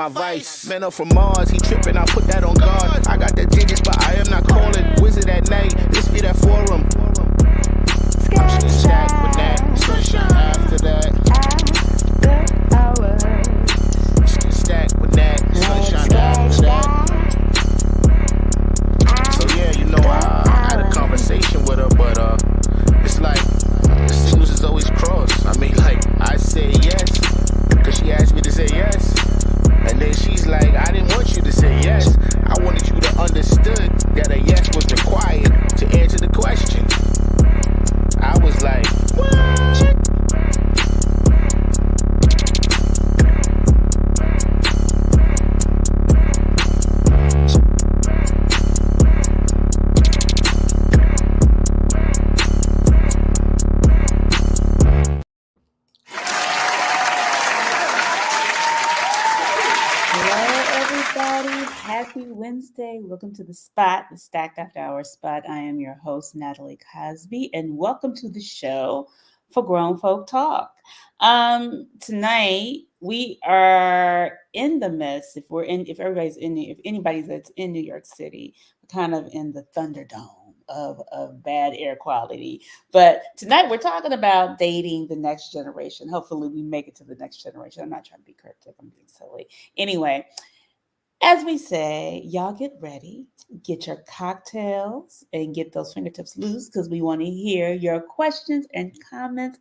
my vice. Man up from Mars, he tripping, I put that on guard. I got the digits, but I am not calling. Wizard at night, this be that forum. I'm just stacked with that. Sunshine after that. Just stacked with that. Sunshine after that. So yeah, you know, I had a conversation with her, but it's like the signals is always crossed. I mean, like, I say yes, because she asked me to say yes. And then she's like, I didn't want you to say yes. I wanted you to understood that a yes was required to answer the question. I was like, what? Happy Wednesday. Welcome to the Spot, the Stacked After Hours Spot. I am your host, Natalie Cosby, and welcome to the show for Grown Folk Talk. Tonight we are in the midst. If anybody's that's in New York City, we're kind of in the Thunderdome of bad air quality. But tonight we're talking about dating the next generation. Hopefully we make it to the next generation. I'm not trying to be cryptic, I'm being silly. Anyway, as we say, y'all get ready, get your cocktails, and get those fingertips loose because we want to hear your questions and comments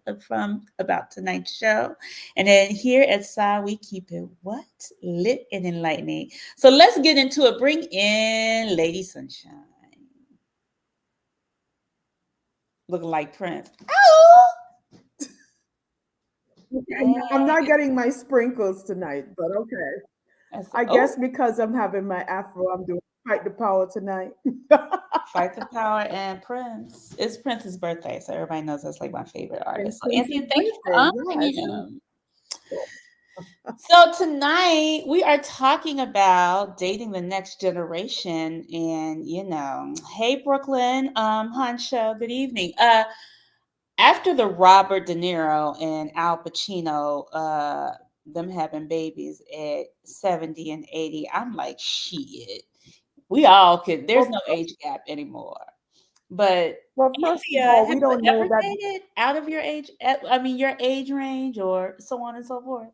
about tonight's show. And then here at SI, we keep it lit and enlightening. So let's get into it. Bring in Lady Sunshine, looking like Prince. Oh. I'm not getting my sprinkles tonight, but okay. I guess because I'm having my afro, I'm doing Fight the Power tonight. Fight the Power and Prince. It's Prince's birthday, so everybody knows that's like my favorite artist. So Anthony, thank you for honoring him. So tonight we are talking about dating the next generation, and hey Brooklyn, Honcho, good evening. After the Robert De Niro and Al Pacino, them having babies at 70 and 80, I'm like, shit. We all could. There's no age gap anymore. But first of all, we don't know that dated out of your age. Your age range, or so on and so forth.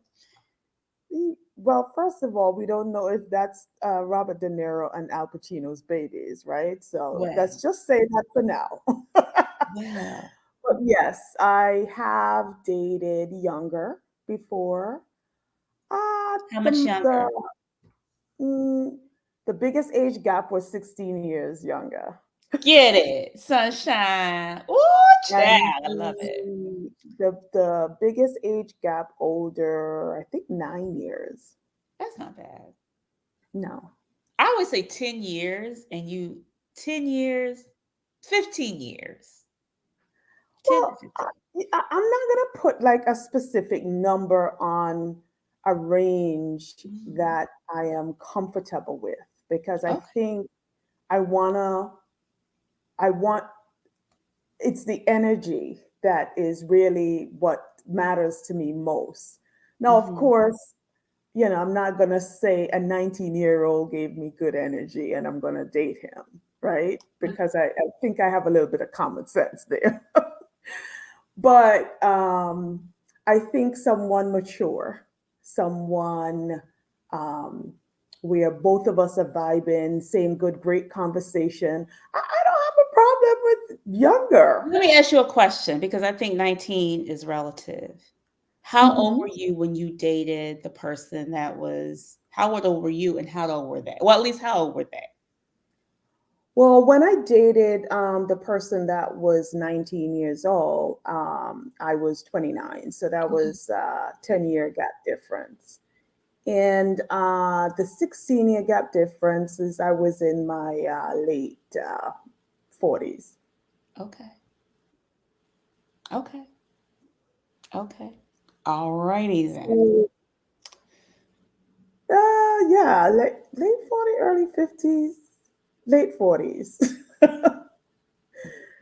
Well, first of all, we don't know if that's Robert De Niro and Al Pacino's babies, right? So let's just say that for now. Yeah. But yes, I have dated younger before. How much younger? The biggest age gap was 16 years younger. Get it, Sunshine. Ooh, child, I love it. The biggest age gap older, I think 9 years. That's not bad. No. I always say 10 years, and 10 years, 15 years. Well, I'm not going to put like a specific number on a range that I am comfortable with, because I think it's the energy that is really what matters to me most. Now, of course, I'm not going to say a 19-year-old gave me good energy and I'm going to date him, right? Because I think I have a little bit of common sense there. But I think someone mature, someone where both of us are vibing, same good, great conversation. I don't have a problem with younger. Let me ask you a question, because I think 19 is relative. How old were you when you dated the person that was, how old were you and how old were they? Well, at least how old were they? Well, when I dated the person that was 19 years old, I was 29. So that was a 10-year gap difference. And the 16-year gap difference is I was in my late 40s. Okay. All righty then. Yeah, late 40, early 50s, late 40s.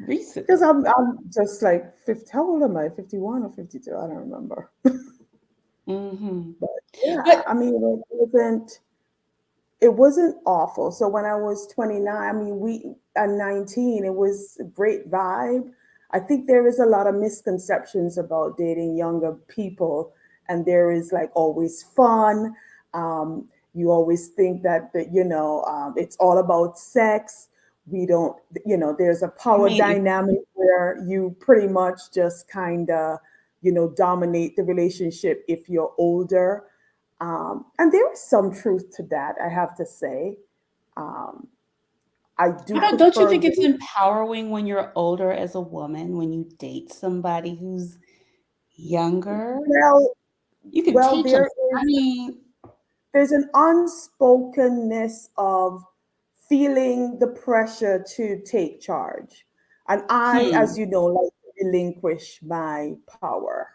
Recent. Because I'm just like 50. How old am I? 51 or 52? I don't remember. Mm-hmm. But yeah, But I mean, it wasn't awful. So when I was 29, I mean, we at 19, it was a great vibe. I think there is a lot of misconceptions about dating younger people, and there is like always fun. You always think that it's all about sex. We don't, there's a I power mean, dynamic where you pretty much just kind of, dominate the relationship if you're older, and there is some truth to that, I have to say. Um, I do don't you prefer think it's dating. empowering when you're older as a woman when you date somebody who's younger? Well, You can well, teach them. I mean, there's an unspokenness of feeling the pressure to take charge, and I, as hmm, you know, like to relinquish my power.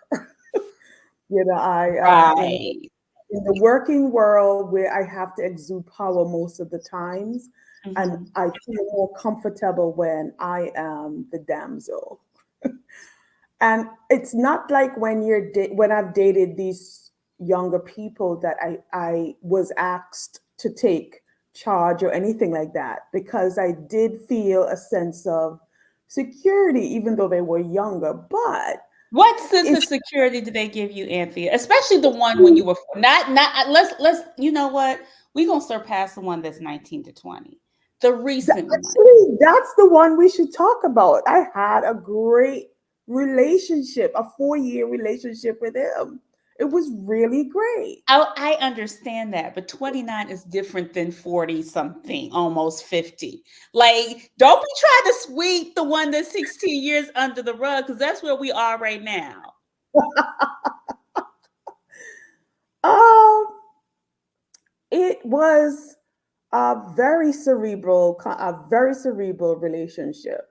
I right. in the working world where I have to exude power most of the times, and Hmm. I feel more comfortable when I am the damsel. And it's not like when I've dated these younger people that I was asked to take charge or anything like that, because I did feel a sense of security even though they were younger. But What sense of it's security did they give you, Anthea? Especially the one when you were not. Let's. You know what? We're gonna surpass the one that's 19 to 20, the recent one. actually, that's the one we should talk about. I had a great relationship, a 4-year relationship with him. It was really great. I understand that, but 29 is different than 40 something, almost 50. Like, don't be trying to sweep the one that's 16 years under the rug because that's where we are right now. Um, it was a very cerebral relationship.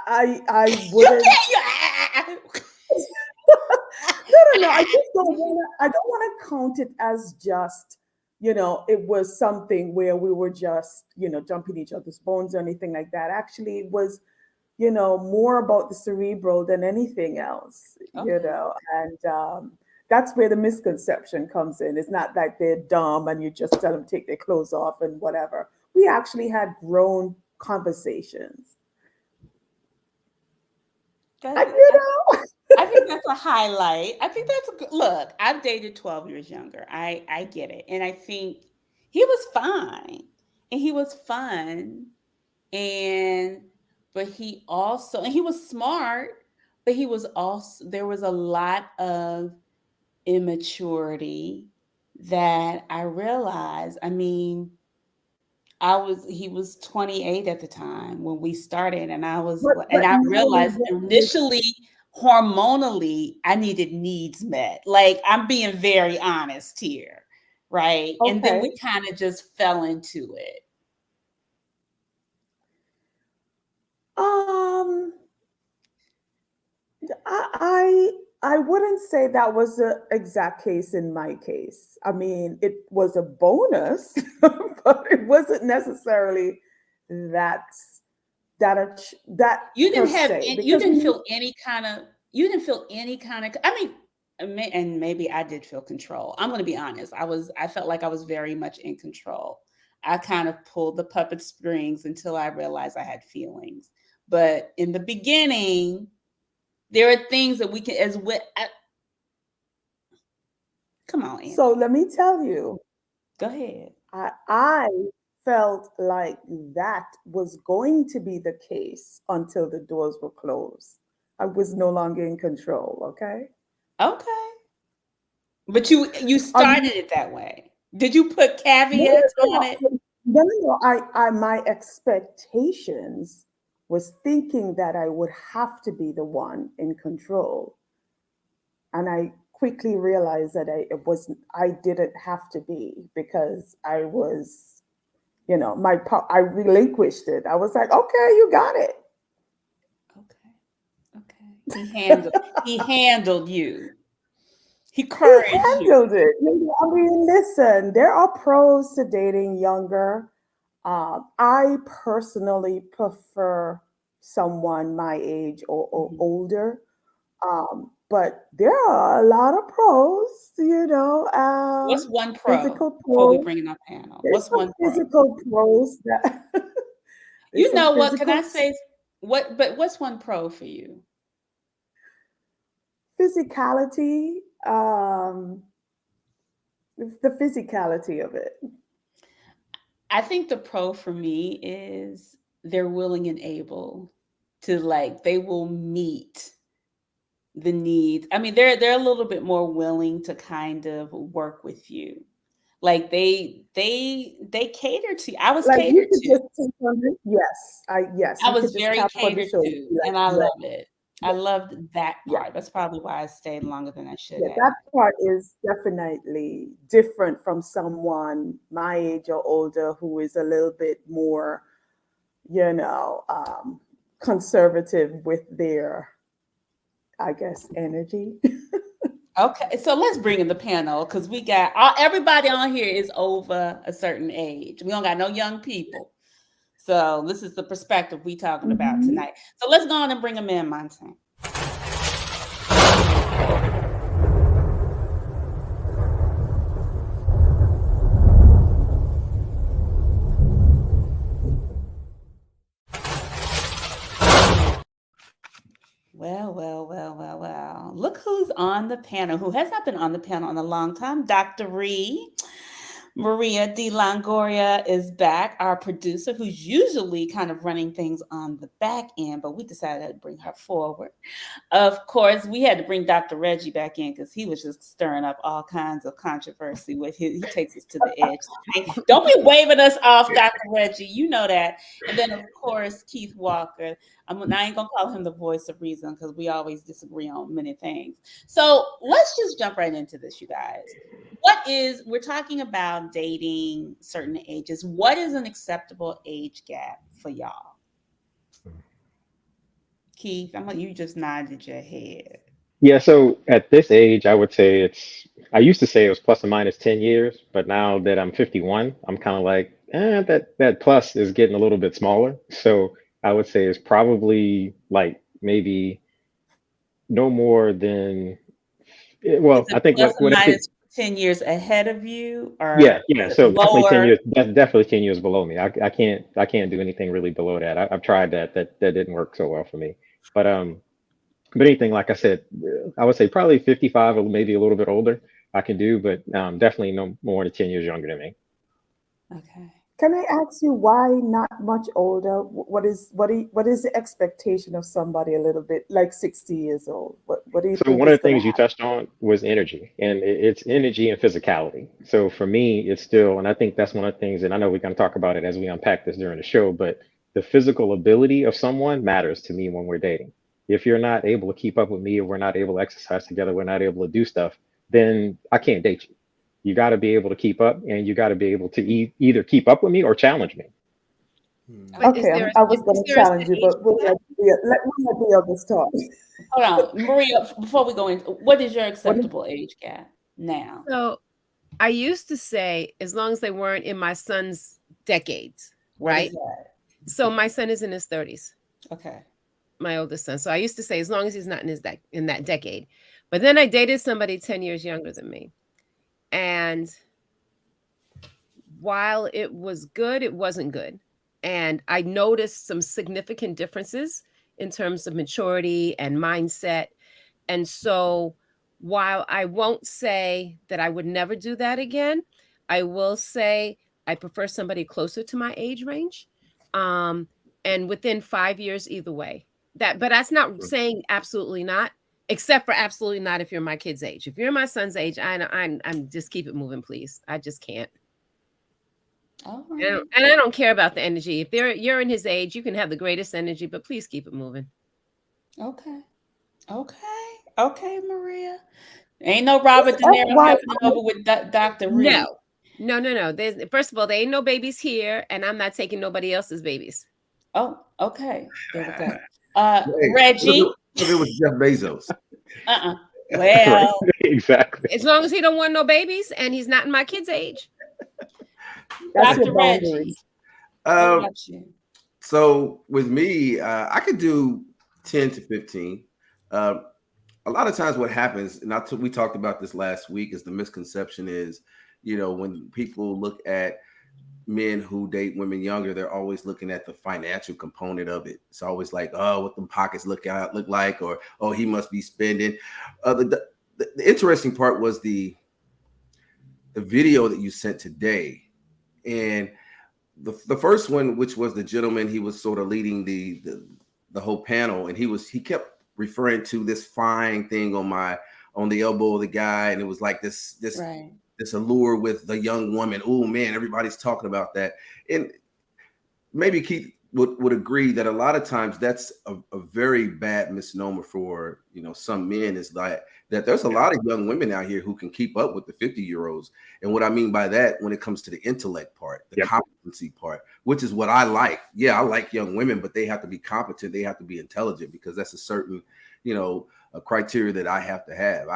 I You wouldn't. can't. No, no, no. I don't want to count it as just, it was something where we were just, jumping each other's bones or anything like that. Actually, it was, more about the cerebral than anything else, Okay. and that's where the misconception comes in. It's not like they're dumb and you just tell them to take their clothes off and whatever. We actually had grown conversations. That, And, you know, I think that's a highlight. I think that's a good look. I've dated 12 years younger. I get it. And I think he was fine and he was fun and but he also and he was smart, but he was also there was a lot of immaturity that I realized. I mean, he was 28 at the time when we started but and I knowing realized what was initially hormonally I needed needs met. Like I'm being very honest here, right? And then okay. we kind of just fell into it. Um, I I wouldn't say that was the exact case in my case. I mean, it was a bonus, but it wasn't necessarily that that per se. You Because didn't feel any kind of I mean and maybe I did feel control. I'm going to be honest. I felt like I was very much in control. I kind of pulled the puppet strings until I realized I had feelings. But in the beginning, there are things that we can as well. Come on, so Anthony. let me tell you, Go ahead. I felt like that was going to be the case until the doors were closed. I was no longer in control. Okay. Okay. But you Um, started it that way. Did you put no, caveats no, on it? no, no, no, no. My expectations was thinking that I would have to be the one in control, and I quickly realized that I didn't have to be, because I was, I relinquished it. I was like, okay, you got it. Okay. Okay. He handled you. He He encouraged you. handled it. I mean, listen, there are pros to dating younger. I personally prefer someone my age or Mhm. older. but there are a lot of pros, What's one pro physical before we pros. bring in our panel? There's What's some one pro? physical pros that there's You some know what? Can I physical say what? But what's one pro for you? physicality, the physicality of it. I think the pro for me is they're willing and able to they will meet the needs. I mean, they're a little bit more willing to kind of work with you. Like they cater to you. I was Like you catered could to. just take on it. Yes, I you could was just very tap on the catered shoulder. to, Be like, and I yeah, love it. I yeah, loved that yeah. part. That's probably why I stayed longer than I should Yeah, have. that part is definitely different from someone my age or older who is a little bit more, you know, conservative with their, I guess, energy. Okay, so let's bring in the panel because we got everybody on here is over a certain age. We don't got no young people. So this is the perspective we talking about Mhm. tonight. So let's go on and bring them in, Montana. Well. Look who's on the panel, who has not been on the panel in a long time. Dr. Ree. Maria de Longoria is back, our producer, who's usually kind of running things on the back end, but we decided to bring her forward. Of course, we had to bring Dr. Reggie back in because he was just stirring up all kinds of controversy with he takes us to the edge. Don't be waving us off, Dr. Reggie. You know that. And then, of course, Keith Walker. I ain't gonna call him the voice of reason because we always disagree on many things. So let's just jump right into this, you guys. We're talking about dating certain ages. What is an acceptable age gap for y'all? Keith, you just nodded your head. Yeah, so at this age, I would say I used to say it was plus or minus 10 years, but now that I'm 51, I'm kind of like, that plus is getting a little bit smaller. So I would say it's probably like maybe no more than, Is well, it I think plus or what it, minus 10 years ahead of you, yeah, or yeah. is it So definitely 10 lower? years, that's definitely 10 years below me. I can't do anything really below that. I've tried that. That didn't work so well for me. But anything, like I said, I would say probably 55 or maybe a little bit older I can do, but definitely no more than 10 years younger than me. Okay. Can I ask you why not much older? What is the expectation of somebody a little bit like 60 years old? What do you So think one of is the going to things you happen? touched on was energy, and it's energy and physicality. So for me, it's still, and I think that's one of the things, and I know we're going to talk about it as we unpack this during the show, but the physical ability of someone matters to me when we're dating. If you're not able to keep up with me, or we're not able to exercise together, we're not able to do stuff, then I can't date you. You got to be able to keep up, and you got to be able to either keep up with me or challenge me. But is Okay, there I was going is to there a challenge set you, age but gap? let me let the others talk. Hold on, Maria, before we go in, what is your What is, acceptable age gap now? So I used to say as long as they weren't in my son's decades, What is right? that? So my son is in his 30s, Okay. my oldest son. So I used to say as long as he's not in in that decade. But then I dated somebody 10 years younger than me. And while it was good, it wasn't good. And I noticed some significant differences in terms of maturity and mindset. And so while I won't say that I would never do that again, I will say I prefer somebody closer to my age range. Um, and within 5 years, either way. But that's not saying absolutely not, except for absolutely not if you're my kid's age. If you're my son's age, I'm just keep it moving, please. I just can't. All And right. I don't care about the energy. If you're in his age, you can have the greatest energy, but please keep it moving. Okay. Okay, Maria. Ain't no Robert De that's Niro why happening over with Dr. Reed. No. First of all, there ain't no babies here, and I'm not taking nobody else's babies. Oh, okay. There we go. Hey, Reggie. what if it was Jeff Bezos? Uh-uh. Right? Well, Exactly. As long as he don't want no babies and he's not in my kid's age. that's Dr. your Reggie. boundaries. What Um, about you? so with me, I could do 10 to 15. Uh, a lot of times what happens, and we talked about this last week, is the misconception is, when people look at men who date women younger, they're always looking at the financial component of it. It's always like, oh, what the pockets look like, or oh, he must be spending. The interesting part was the video that you sent today, and the first one, which was the gentleman, he was sort of leading the whole panel, and he kept referring to this fine thing on the elbow of the guy, and it was like this Right. this allure with the young woman. Oh man, everybody's talking about that. And maybe Keith would agree that a lot of times that's a very bad misnomer for some men, is that there's a lot of young women out here who can keep up with the 50-year-olds. And what I mean by that, when it comes to the intellect part, the competency part, which is what I like. Yeah, I like young women, but they have to be competent, they have to be intelligent, because that's a certain a criteria that I have to have.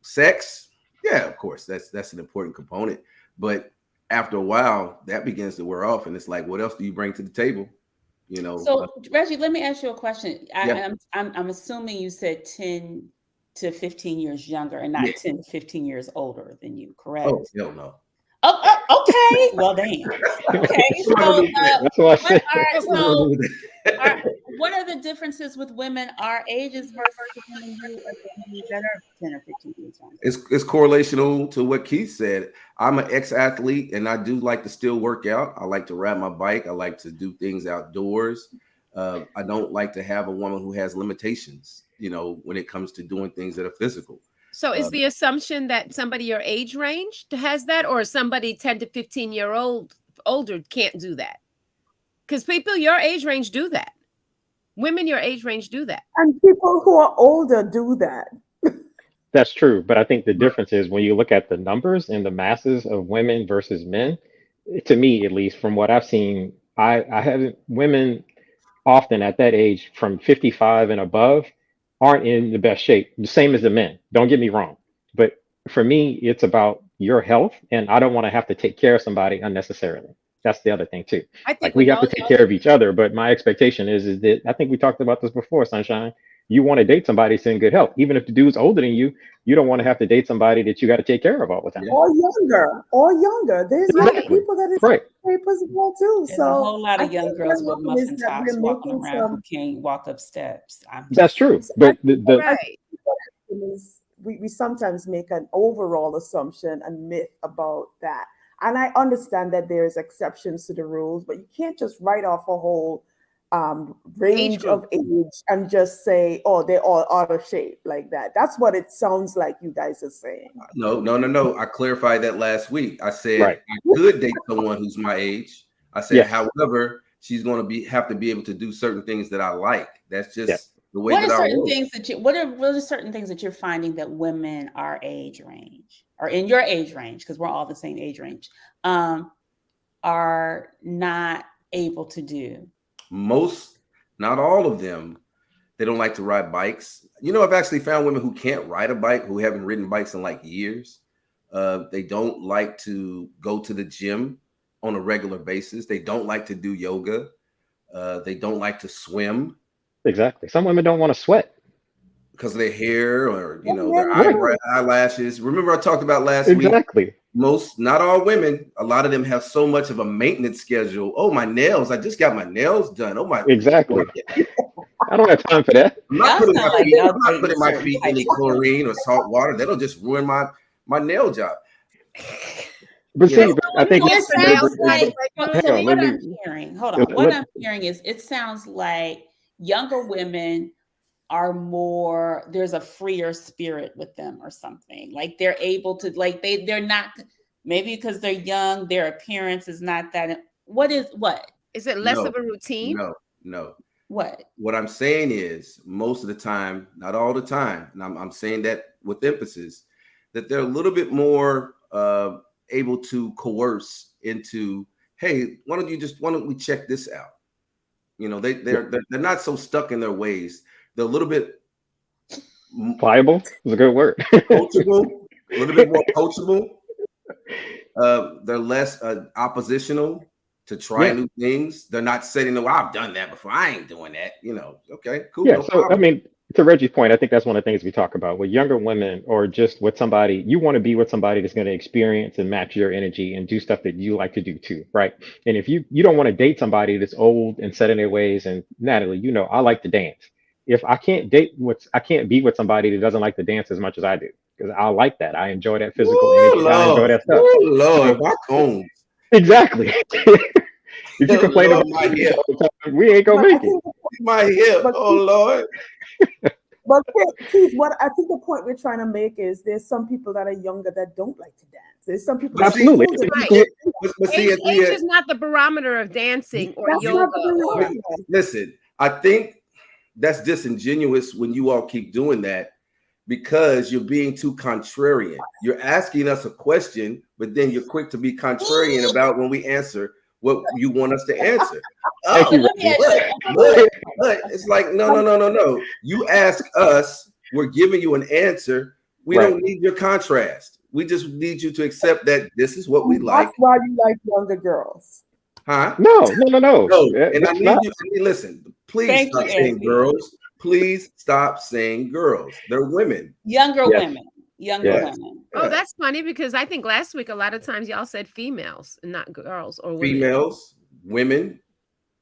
Sex, yeah, of course, that's an important component, but after a while that begins to wear off, and it's like, what else do you bring to the table? So Reggie, let me ask you a question. Yeah. I'm assuming you said 10 to 15 years younger and not 10 to 15 years older than you, correct? Oh, hell no. Oh, okay. Well, damn. Okay. So, That's what I said. what are the differences with women our ages versus women who are that are 10 or 15 years younger? It's correlational to what Keith said. I'm an ex-athlete, and I do like to still work out. I like to ride my bike. I like to do things outdoors. I don't like to have a woman who has limitations, when it comes to doing things that are physical. So is the assumption that somebody your age range has that, or somebody 10 to 15-year-older can't do that? Because people your age range do that. Women your age range do that. And people who are older do that. That's true. But I think the difference is when you look at the numbers and the masses of women versus men, to me, at least from what I've seen, I haven't, women often at that age from 55 and above aren't in the best shape, the same as the men. Don't get me wrong. But for me, it's about your health, and I don't want to have to take care of somebody unnecessarily. That's the other thing too. I think like we have to take care of each other, but my expectation is that, I think we talked about this before, Sunshine. You want to date somebody that's in good health. Even if the dude's older than you, you don't want to have to date somebody that you got to take care of all the time. Or younger. There's young people that is right. as well too. There's so a whole lot of young girls with muffin tops walking around who can't walk up steps. That's true. But we sometimes make an overall assumption and myth about that. And I understand that there's exceptions to the rules, but you can't just write off a whole range of age and just say, oh, they're all out of shape like that. That's what it sounds like you guys are saying. No. I clarified that last week. I said I could date someone who's my age. I said, however, she's going to have to be able to do certain things that I like. That's just the way that I work. What are certain things that you're finding that women our age range, or in your age range, because we're all the same age range, are not able to do? Most, not all of them, they don't like to ride bikes. I've actually found women who can't ride a bike, who haven't ridden bikes in like years. They don't like to go to the gym on a regular basis. They don't like to do yoga. They don't like to swim. Exactly. Some women don't want to sweat because of their hair or their eyelashes. Remember I talked about last week? Exactly. Most, not all women, a lot of them have so much of a maintenance schedule. Oh, my nails. I just got my nails done. Oh my. Exactly. I don't have time for that. I'm not putting my feet in any chlorine or salt water. That'll just ruin my nail job. But see, I think it sounds like what I'm hearing. Hold on. What I'm hearing is it sounds like younger women are more, there's a freer spirit with them or something. Like they're able to, like they're not, maybe because they're young, their appearance is not that. What is it less of a routine? No. What I'm saying is most of the time, not all the time, and I'm saying that with emphasis, that they're a little bit more able to coerce into, hey, why don't we check this out? They're not so stuck in their ways. They're a little bit pliable is a good word. Coachable, a little bit more coachable. They're less oppositional to try new things. They're not saying, "No, I've done that before. I ain't doing that." Okay, cool. Yeah. No so problem. to Reggie's point, I think that's one of the things we talk about with younger women or just with somebody. You want to be with somebody that's going to experience and match your energy and do stuff that you like to do too, right? And if you don't want to date somebody that's old and set in their ways, and Natalie, you know, I like to dance. If I can't be with somebody that doesn't like to dance as much as I do, because I like that. I enjoy that physical Ooh, energy. I enjoy Lord. that stuff. Ooh, Lord, So, my cones. exactly. If you complain Lord, about my it hip. all the time, we ain't gonna But I make it. think, My hip. but Oh, Lord. But Keith, what I think the point we're trying to make is there's some people that are younger that don't like to dance. There's some people But that see, are Absolutely. older. Right. but see, Age Anthea, is not the barometer of dancing or That's yoga not the or reason. listen, I think that's disingenuous when you all keep doing that because you're being too contrarian. You're asking us a question, but then you're quick to be contrarian about when we answer what you want us to answer. Thank you, Let me ask but, you. but it's like, no. You ask us, we're giving you an answer. We Right. don't need your contrast. We just need you to accept that this is what we like. That's why you like younger girls. Huh? No. No, and I That's need not. you. Listen, please Thank stop you, saying Anthony. girls. Please stop saying girls. They're women. Younger Yes. women. Younger Yes. women. oh, that's funny because I think last week a lot of times y'all said females and not girls or women. Females, women,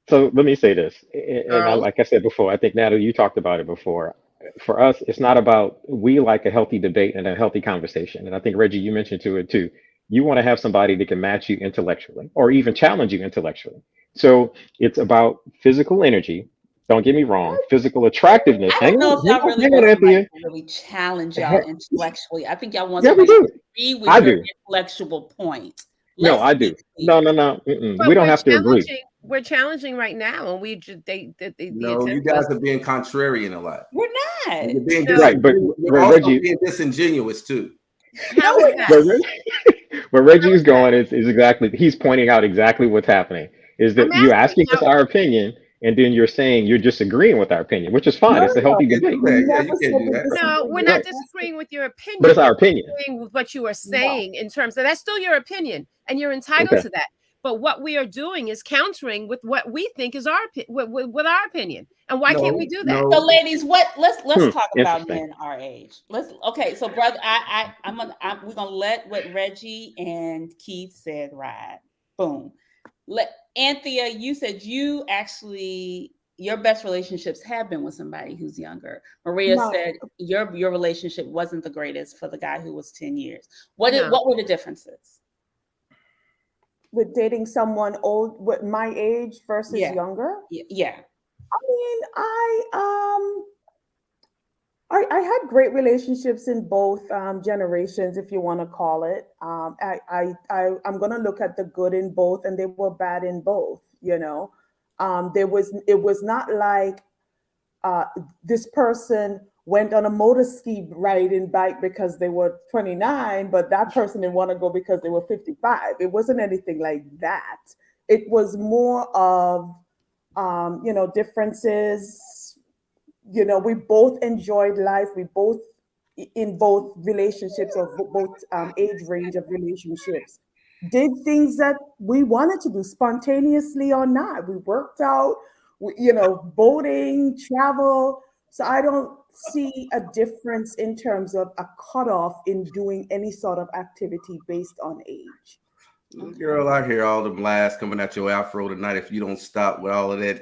So let me say this, and Girls. like I said before, I think Natalie, you talked about it before. For us, it's not about we like a healthy debate and a healthy conversation. And I think Reggie, you mentioned to it too. You want to have somebody that can match you intellectually or even challenge you intellectually. So it's about physical energy. Don't get me wrong, physical attractiveness. I Hang don't know on, if y'all really hang want on, somebody Anthea. to really challenge y'all intellectually. I think y'all want Yeah, we somebody to do. agree with I your do. intellectual point. No, Let's I be do. No. clear. We don't We're have to agree. challenging. We're challenging right now, and we just the no, you attempt guys was are being contrarian a lot. We're not. And you're being No. Right, but You're also Reggie, being disingenuous too. how No, is we're that? where Reggie's going is exactly, he's pointing out exactly what's happening. Is I'm that you're asking asking us how. our opinion, and then you're saying you're disagreeing with our opinion, which is fine. No, It's a no, healthy You can't debate, do that. Yeah, never you said can't do that that. this is No, the we're way. not right? disagreeing with your But opinion. it's our We're opinion. disagreeing with what you are No. saying in terms of that's still your opinion, and you're entitled Okay. to that. But what we are doing is countering with what we think is our with our opinion. And why can't we do that? So, No. ladies, let's talk about Interesting. men our age. Okay. So, brother, we're gonna let what Reggie and Keith said ride. Boom. Anthea, you said you actually your best relationships have been with somebody who's younger. Maria No. said your relationship wasn't the greatest for the guy who was 10 years. What No. were the differences? With dating someone old with my age versus Yeah. younger. Yeah. I mean, I had great relationships in both generations, if you want to call it. I'm going to look at the good in both, and they were bad in both. You know, it was not like this person went on a motor ski riding bike because they were 29, but that person didn't want to go because they were 55. It wasn't anything like that. It was more of differences. We both enjoyed life. We both, in both relationships of both age range of relationships, did things that we wanted to do spontaneously or not. We worked out, boating, travel. So I don't see a difference in terms of a cutoff in doing any sort of activity based on age. Girl, I hear all the blasts coming at your afro tonight if you don't stop with all of that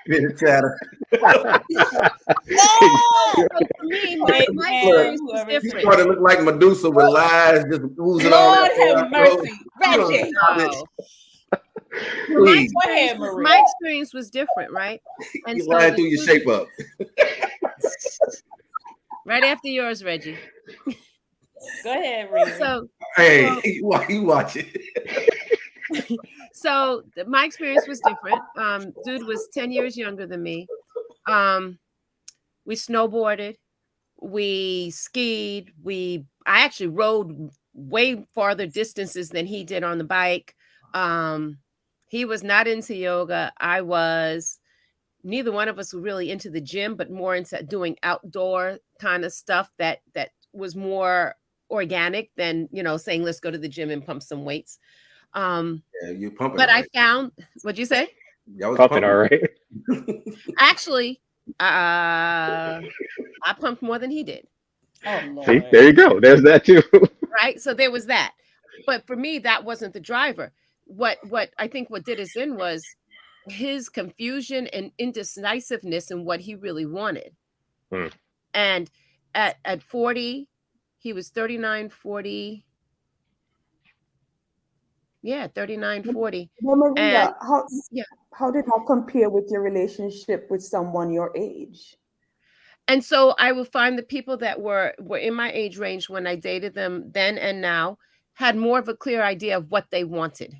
bitter chatter. For me, my experience was You different. started to look like Medusa with lies just oozing all Lord out your have afro. mercy. Reggie. No. Please. Go ahead, Maria. My experience was different, right? And You so lying the through your two- shape up. right after yours, Reggie. Go ahead, Riri. So Hey, why you watching? so my experience was different. Dude was 10 years younger than me. We snowboarded, we skied, I actually rode way farther distances than he did on the bike. He was not into yoga. I was. Neither one of us were really into the gym, but more into doing outdoor kind of stuff that was more organic than, saying, let's go to the gym and pump some weights. Yeah, you pumping. But all I right. found, what'd you say? Y'all was Pumping, all right. Actually, I pumped more than he did. Oh See, Lord. there you go. There's that too. Right. So there was that. But for me, that wasn't the driver. What I think what did us in was his confusion and indecisiveness in what he really wanted. Hmm. And at 40, he was 39, 40. Yeah, 39, 40. Well, Maria, And yeah. how did that compare with your relationship with someone your age? And so I would find the people that were in my age range when I dated them then and now had more of a clear idea of what they wanted.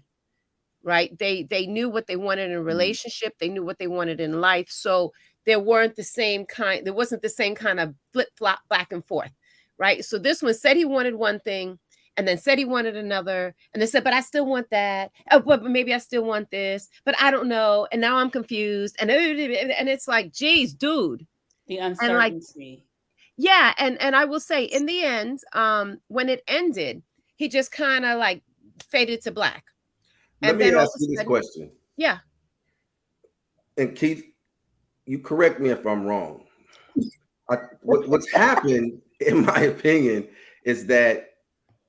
Right? They knew what they wanted in a relationship, they knew what they wanted in life. So there wasn't the same kind of flip-flop back and forth. Right? So this one said he wanted one thing and then said he wanted another, and they said, but I still want that. Oh, but maybe I still want this, but I don't know. And now I'm confused. And it's like, geez, dude. The And like, uncertainty. yeah, and I will say in the end, when it ended, he just kind of like faded to black. Let And me then all ask of you a this sudden, question. yeah. And Keith, you correct me if I'm wrong. What's happened, in my opinion, is that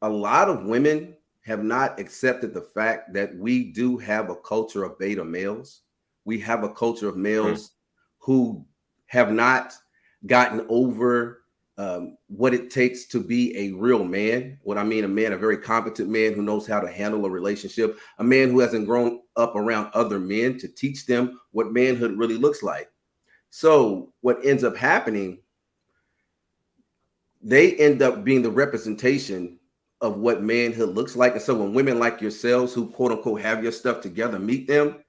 a lot of women have not accepted the fact that we do have a culture of beta males. We have a culture of males who have not gotten over what it takes to be a real man. What I mean, a man, a very competent man who knows how to handle a relationship, a man who hasn't grown up around other men to teach them what manhood really looks like. So what ends up happening, they end up being the representation of what manhood looks like. And so when women like yourselves who quote unquote have your stuff together meet them,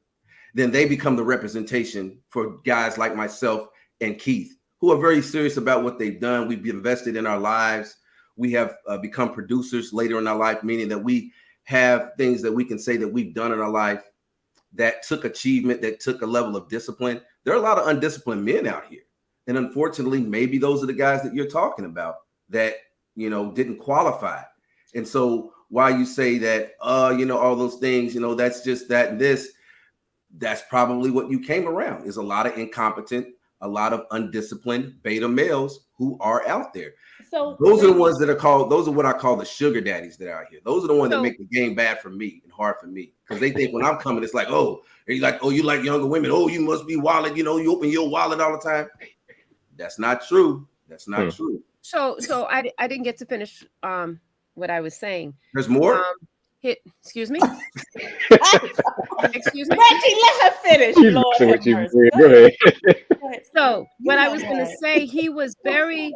then they become the representation for guys like myself and Keith, who are very serious about what they've done. We've invested in our lives. We have become producers later in our life, meaning that we have things that we can say that we've done in our life that took achievement, that took a level of discipline. There are a lot of undisciplined men out here. And unfortunately, maybe those are the guys that you're talking about that, you know, didn't qualify. And so while you say that, all those things, that's just that and this, that's probably what you came around, is a lot of incompetent, a lot of undisciplined beta males who are out there. So those are the ones that are called, those are what I call the sugar daddies that are out here. Those are the ones that make the game bad for me and hard for me. Because they think when I'm coming, it's like, oh, you like younger women. Oh, you must be wallet, you open your wallet all the time. That's not true. That's not true. So I didn't get to finish what I was saying. There's more? Excuse me? Excuse me? Reggie, let her finish. Lord have mercy. Go ahead. So what I was going to say, he was very,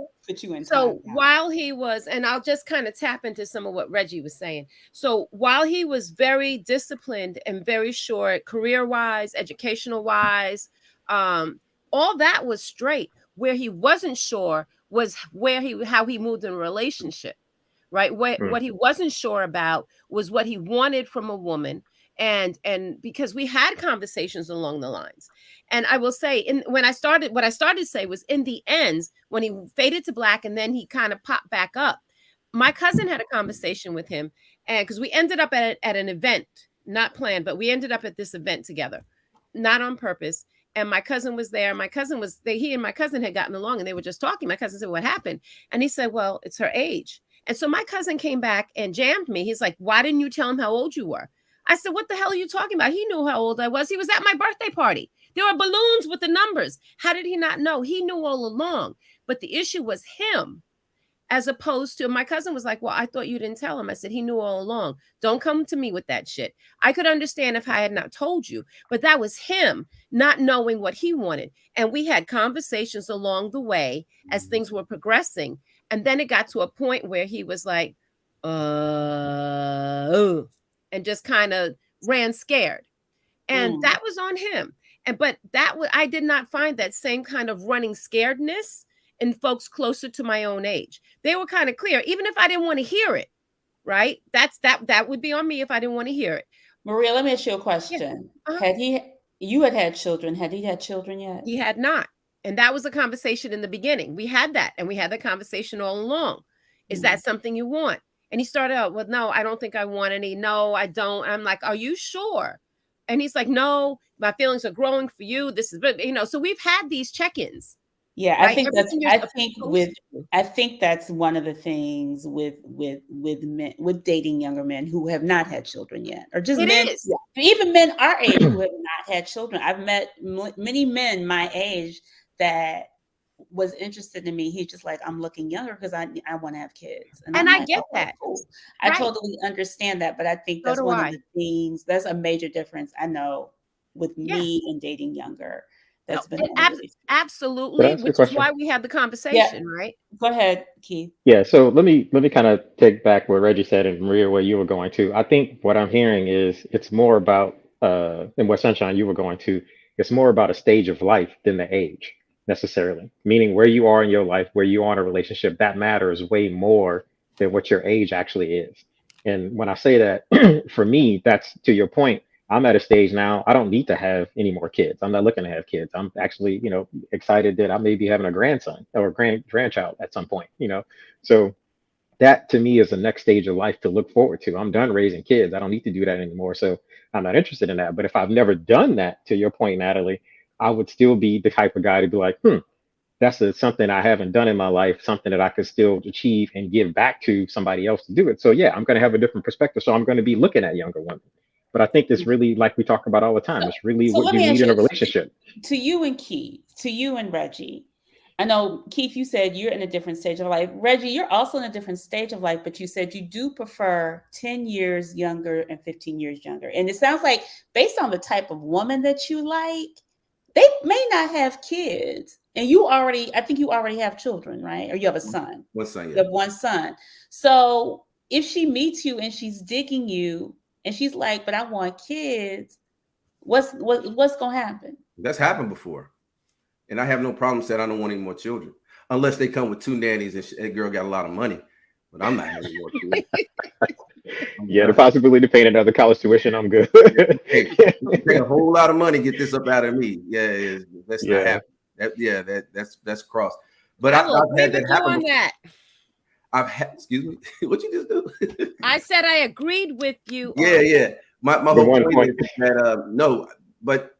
so while he was, and I'll just kind of tap into some of what Reggie was saying. So while he was very disciplined and very short, career-wise, educational-wise, all that was straight. Where he wasn't sure was how he moved in a relationship. Right. What he wasn't sure about was what he wanted from a woman. And because we had conversations along the lines. And I will say, what I started to say was, in the end, when he faded to black and then he kind of popped back up, my cousin had a conversation with him. And because we ended up at an event, not planned, but we ended up at this event together, not on purpose. And my cousin was there. He and my cousin had gotten along and they were just talking. My cousin said, what happened? And he said, well, it's her age. And so my cousin came back and jammed me. He's like, why didn't you tell him how old you were? I said, what the hell are you talking about? He knew how old I was. He was at my birthday party. There were balloons with the numbers. How did he not know? He knew all along. But the issue was him, as opposed to, my cousin was like, well, I thought you didn't tell him. I said, he knew all along. Don't come to me with that shit. I could understand if I had not told you, but that was him not knowing what he wanted. And we had conversations along the way as things were progressing. And then it got to a point where he was like, and just kind of ran scared. And that was on him. But I did not find that same kind of running scaredness in folks closer to my own age. They were kind of clear, even if I didn't want to hear it, right? That would be on me if I didn't want to hear it. Maria, let me ask you a question. Yeah. You had children. Had he had children yet? He had not. And that was a conversation in the beginning. We had that, and we had the conversation all along. Is that something you want? And he started out with, no, I don't think I want any. No, I don't. I'm like, are you sure? And he's like, no, my feelings are growing for you. This is, you know, so we've had these check-ins. Yeah, Right? I think Everything you're supposed to. I think that's one of the things with men, with dating younger men who have not had children yet, or just It men, is. even men our age who have not had children. I've met many men my age that was interested in me. He's just like, I'm looking younger because I want to have kids, And I'm I like, get okay, that. cool. I Right. totally understand that, but I think So that's do one I. of the things. That's a major difference I know with Yeah. me and dating younger. That's No, been one of the issues. Can I absolutely, ask you a which is question? why we have the conversation, right? Go ahead, Keith. Yeah, so let me kind of take back what Reggie said and Maria, where you were going to. I think what I'm hearing is it's more about and what Sunshine you were going to, it's more about a stage of life than the age necessarily. Meaning where you are in your life, where you are in a relationship, that matters way more than what your age actually is. And when I say that, for me, that's to your point. I'm at a stage now, I don't need to have any more kids. I'm not looking to have kids. I'm actually, you know, excited that I may be having a grandson or a grandchild at some point, you know. So that to me is the next stage of life to look forward to. I'm done raising kids. I don't need to do that anymore. So I'm not interested in that. But if I've never done that, to your point, Natalie, I would still be the type of guy to be like, that's something I haven't done in my life, something that I could still achieve and give back to somebody else to do it. So yeah, I'm going to have a different perspective. So I'm going to be looking at younger women. But I think it's really like we talk about all the time. It's really So what let you me need ask in a you, relationship. to you and Keith, to you and Reggie. I know, Keith, you said you're in a different stage of life. Reggie, you're also in a different stage of life, but you said you do prefer 10 years younger and 15 years younger. And it sounds like, based on the type of woman that you like, they may not have kids. And I think you already have children, right? Or you have a son. One son, You yeah. have one son. So if she meets you and she's digging you and she's like, but I want kids, what's going to happen? That's happened before. And I have no problem saying I don't want any more children. Unless they come with 2 nannies and that girl got a lot of money. But I'm not having more kids. Yeah, the possibility to pay another college tuition, I'm good. Hey, pay a whole lot of money, get this up out of me. Yeah, that's not happening. That's cross. But I will I've had agree that with you happen. on that. I've had, excuse me, what you just do? I said I agreed with you. Yeah. My The whole one point point. is that no, but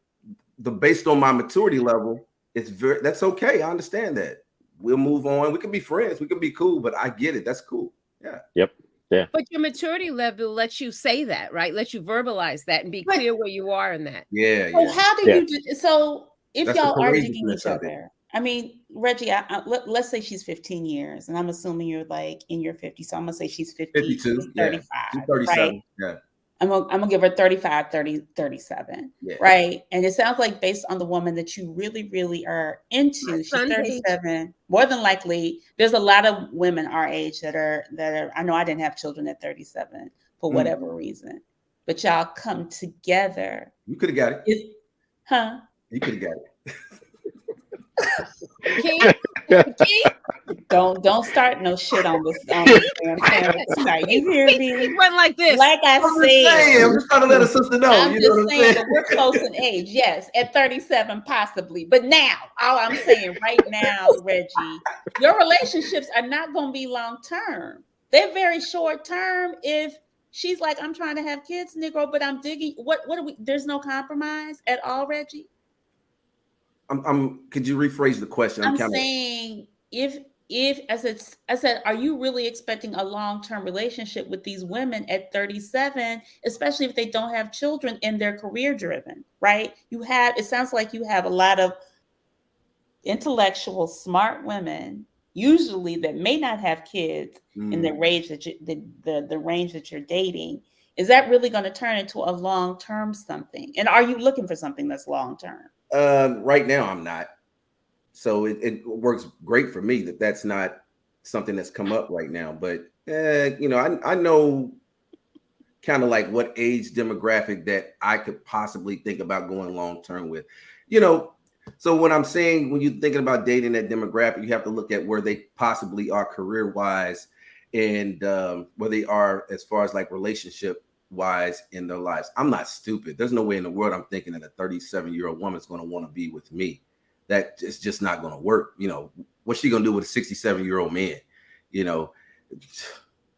based on my maturity level, that's okay. I understand that. We'll move on. We can be friends. We can be cool, but I get it. That's cool. Yeah. Yep. Yeah. But your maturity level lets you say that, right? Lets you verbalize that and be clear where you are in that. Yeah. So how do you do? So if That's the y'all are digging courageousness each of it. other, I mean, Reggie, let's say she's 15 years, and I'm assuming you're like in your 50s. So I'm gonna say she's 52. 35, She's 37. right? Yeah. I'm gonna give her 35, 30, 37, Yeah. right? And it sounds like, based on the woman that you really, really are into, she's son's 37. More than likely, there's a lot of women our age that are. I know I didn't have children at 37 for whatever reason, but y'all come together. You could have got it. Huh? You could have got it. Keith? Don't start no shit on this damn channel tonight. You hear He me? went like this. Like I I'm just said, saying. I'm just trying to let a sister know. I'm You know just what I'm saying saying? that we're close in age. Yes, at 37 possibly, but now, all I'm saying right now, Reggie, your relationships are not going to be long term. They're very short term. If she's like, I'm trying to have kids, Negro, but I'm digging. What are we? There's no compromise at all, Reggie. Could you rephrase the question? I'm saying, if as I said, are you really expecting a long-term relationship with these women at 37, especially if they don't have children and they're career driven, right? It sounds like you have a lot of intellectual, smart women, usually, that may not have kids in the range that the range that you're dating. Is that really going to turn into a long-term something? And are you looking for something that's long-term? Right now, I'm not. So it works great for me that's not something that's come up right now. But I know kind of like what age demographic that I could possibly think about going long term with. So when I'm saying, when you're thinking about dating that demographic, you have to look at where they possibly are career wise, and where they are as far as like relationship wise in their lives. I'm not stupid. There's no way in the world I'm thinking that a 37-year-old woman is going to want to be with me. That is just not going to work. What's she going to do with a 67-year-old man?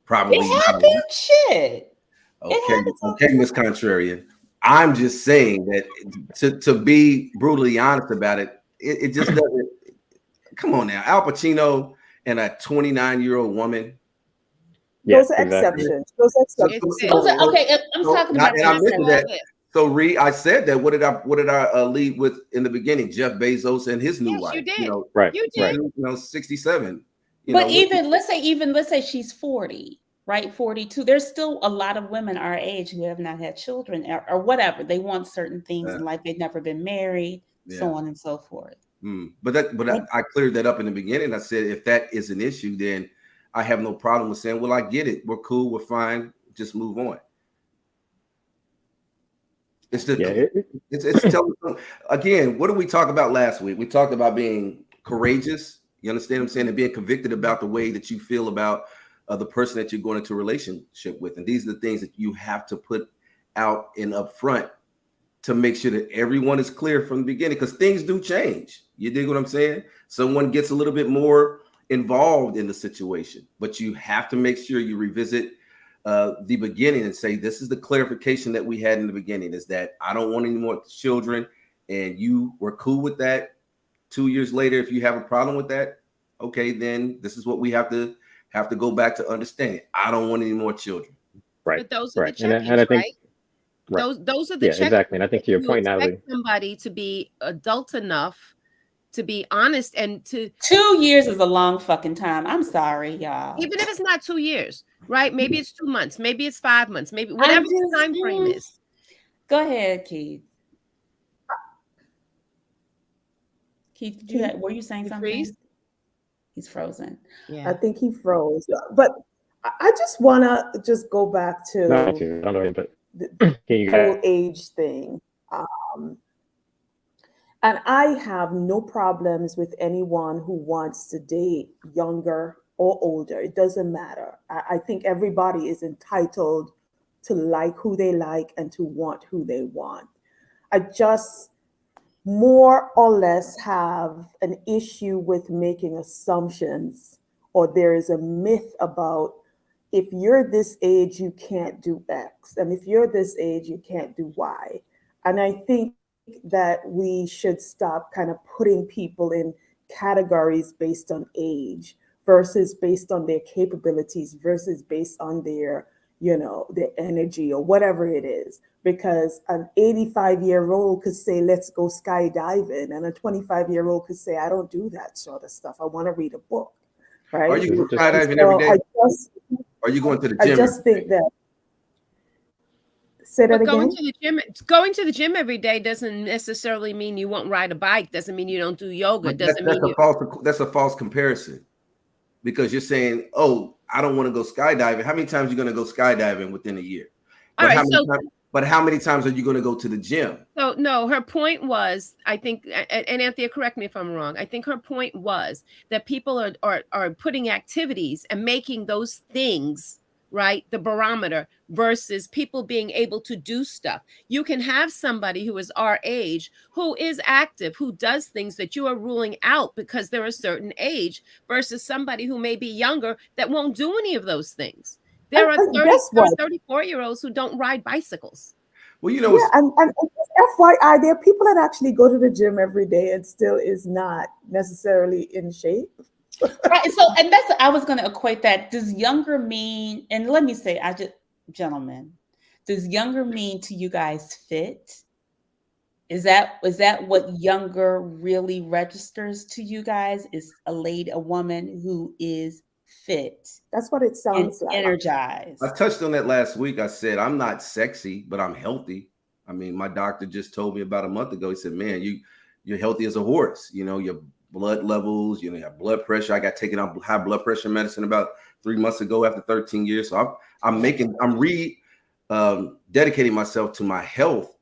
Probably. It happened. Shit. Okay, Miss Contrarian. I'm just saying that to be brutally honest about it, it just doesn't. Come on now, Al Pacino and a 29-year-old woman. Yeah, Those are exactly. exceptions. Those are exceptions. It's it. Those are, okay, I'm talking about and I mentioned that. It. So Reed, I said that. What did I lead with in the beginning? Jeff Bezos and his new Yes, wife. you did. You know, Right. You Right. did. 67. but even let's say she's 40, right? 42. There's still a lot of women our age who have not had children or whatever. They want certain things in life. They've never been married, so on and so forth. But I cleared that up in the beginning. I said if that is an issue, then I have no problem with saying, well, I get it. We're cool. We're fine. Just move on. It's telling again. What did we talk about last week? We talked about being courageous. You understand what I'm saying? And being convicted about the way that you feel about the person that you're going into a relationship with. And these are the things that you have to put out and up front to make sure that everyone is clear from the beginning, because things do change. You dig what I'm saying? Someone gets a little bit more involved in the situation, but you have to make sure you revisit the beginning and say, this is the clarification that we had in the beginning, is that I don't want any more children, and you were cool with that. 2 years later, if you have a problem with that, okay, then this is what we have to go back to understand. I don't want any more children. Right. But those are the Right. check-ins, And I think, right? right. Those are the check-ins. Exactly. And I think to your point, expect Natalie, somebody to be adult enough to be honest and to 2 years is a long fucking time. I'm sorry, y'all. even if it's not 2 years, right? Maybe it's 2 months, maybe it's 5 months, maybe whatever the time frame is. Go ahead, Keith. Keith, were you saying something? Freeze? He's frozen. Yeah. I think he froze. But I just want to just go back to the whole age thing. And I have no problems with anyone who wants to date younger or older. It doesn't matter. I think everybody is entitled to like who they like and to want who they want. I just more or less have an issue with making assumptions, or there is a myth about if you're this age, you can't do X. And if you're this age, you can't do Y. And I think that we should stop kind of putting people in categories based on age versus based on their capabilities versus based on their, their energy or whatever it is. Because an 85-year-old could say, let's go skydiving. And a 25-year-old could say, I don't do that sort of stuff. I want to read a book. Right? Are you going skydiving every day? Are you going to the gym? I just think that. Say that going again? Going to the gym every day doesn't necessarily mean you won't ride a bike. Doesn't mean you don't do yoga. That's a false comparison, because you're saying, oh, I don't want to go skydiving. How many times are you going to go skydiving within a year? But how many times are you going to go to the gym? So no, her point was, I think, and Anthea, correct me if I'm wrong. I think her point was that people are putting activities and making those things, right, the barometer versus people being able to do stuff. You can have somebody who is our age, who is active, who does things that you are ruling out because they're a certain age, versus somebody who may be younger that won't do any of those things. There are 34-year-olds who don't ride bicycles. Well, and FYI, there are people that actually go to the gym every day and still is not necessarily in shape. Right. So, and I was going to equate that. Does younger mean, and let me say, gentlemen, does younger mean to you guys fit? Is that what younger really registers to you guys? Is a woman who is fit? That's what it sounds like. Energized. I touched on that last week. I said, I'm not sexy, but I'm healthy. I mean, my doctor just told me about a month ago. He said, man, you're healthy as a horse. Your blood levels, you have blood pressure. I got taken off high blood pressure medicine about 3 months ago after 13 years. So I'm dedicating myself to my health.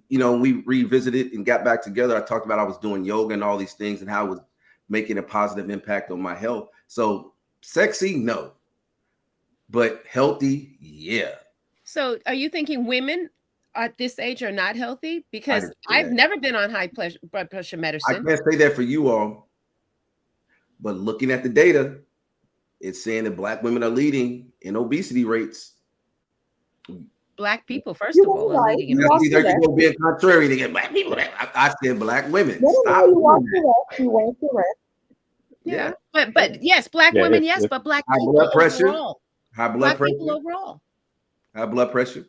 We revisited and got back together. I talked about I was doing yoga and all these things and how it was making a positive impact on my health. So sexy, no, but healthy, yeah. So are you thinking women at this age are not healthy? Because I've never been on high blood pressure medicine. I can't say that for you all, but looking at the data, it's saying that Black women are leading in obesity rates. Black people, first You of all, are are right. leading in You are See, there you correct. go being contrary to get black people. I said black women. No, Stop you are doing that. correct. You are correct. Yeah, Yeah. but yes, black Yeah, women, yes, if but black High people blood pressure. overall. High blood Black pressure. people overall. High blood pressure.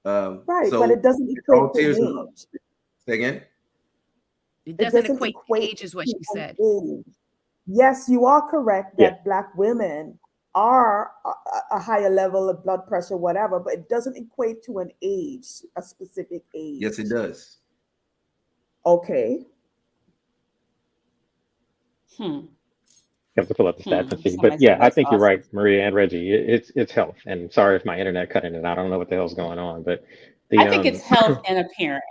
Right, So but it doesn't all equate to tears an and love. age. Say again. It It doesn't doesn't equate to equate age, is what to she an said. age. Yes, you are correct Yeah. that Black women are a higher level of blood pressure, whatever, but it doesn't equate to an age, a specific age. Yes, it does. Okay. you have to pull up the stats and see. Somebody But yeah, said I that's think you're awesome. right, Maria and Reggie. It's health. And sorry if my internet cutting it. I don't know what the hell's going on, but I think it's health and appearance.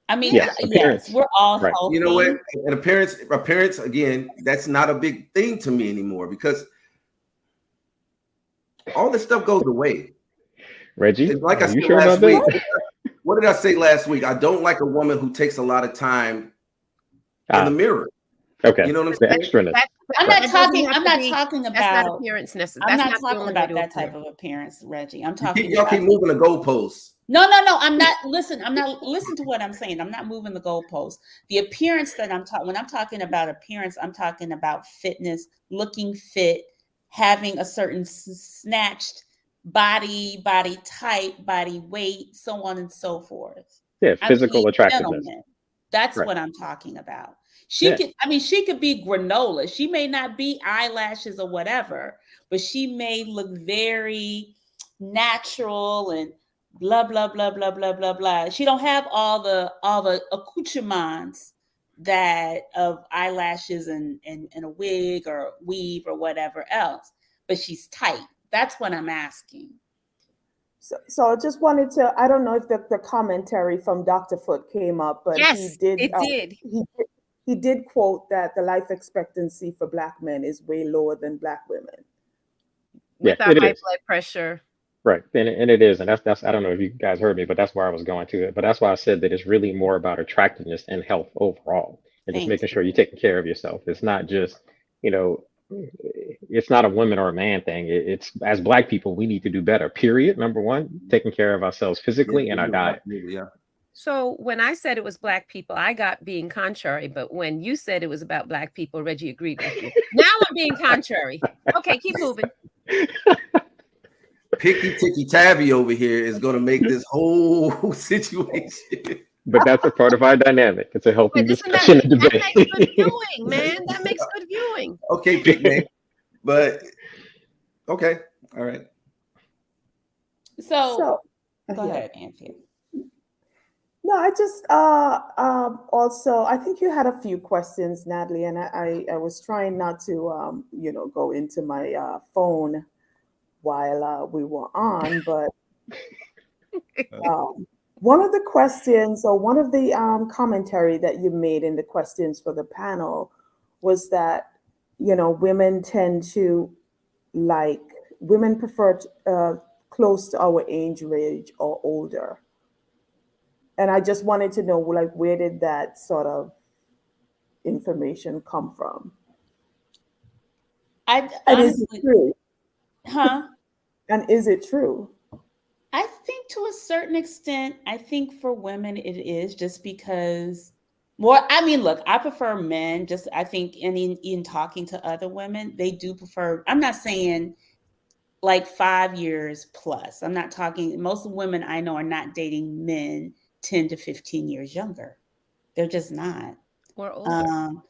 I mean, Yes, appearance. yes, we're all Right. healthy. You know what? And appearance again, that's not a big thing to me anymore because all this stuff goes away. Reggie, And like I are you said sure last about week, that? what did I say last week? I don't like a woman who takes a lot of time in the mirror. Okay. You know what I'm The saying? extraness. I'm That not doesn't talking. have I'm to not be- talking That's not about. appearance necessarily. I'm That's not the talking only about way to that type appear. of appearance, Reggie. I'm You talking keep, y'all about. keep moving the goalposts. No. I'm not. Listen, I'm not. Listen to what I'm saying. I'm not moving the goalposts. The appearance that I'm talking. When I'm talking about appearance, I'm talking about fitness, looking fit, having a certain snatched body type, body weight, so on and so forth. Yeah, I'm physical being attractiveness. gentleman. That's Right. what I'm talking about. She Yeah. could, I mean, she could be granola. She may not be eyelashes or whatever, but she may look very natural and blah blah blah blah blah blah blah. She don't have all the accoutrements that of eyelashes and a wig or weave or whatever else, but she's tight. That's what I'm asking. So I just wanted to, I don't know if the commentary from Dr. Foote came up, but Yes, he did. it did. He did quote that the life expectancy for Black men is way lower than Black women. Yeah, With our it high is. blood pressure. Right. And it is. And that's I don't know if you guys heard me, but that's where I was going to it. But that's why I said that it's really more about attractiveness and health overall. And just Thank making you. sure you're taking care of yourself. It's not just, you know, it's not a women or a man thing. It's as Black people, we need to do better. Period. Number one, taking care of ourselves physically and our diet. Absolutely, yeah. So when I said it was Black people, I got being contrary. But when you said it was about Black people, Reggie agreed with you. Now I'm being contrary. Okay, keep moving. Picky Ticky Tabby over here is going to make this whole situation. But that's a part of our dynamic. It's a healthy But isn't discussion and that debate. makes good viewing, man. That makes good viewing. Okay, picnic. But okay, all right. So go yeah. ahead, Anthea. No, I just also I think you had a few questions, Natalie, and I was trying not to go into my phone while we were on, but one of the questions or one of the commentary that you made in the questions for the panel was that women tend to women prefer close to our age range or older. And I just wanted to know, where did that sort of information come from? And is it true? Huh? And is it true? I think to a certain extent, I think for women it is just because I mean, look, I prefer men. Just I think in talking to other women, they do prefer. I'm not saying like 5 years plus. I'm not talking. Most women I know are not dating men 10 to 15 years younger. They're just not. Or older.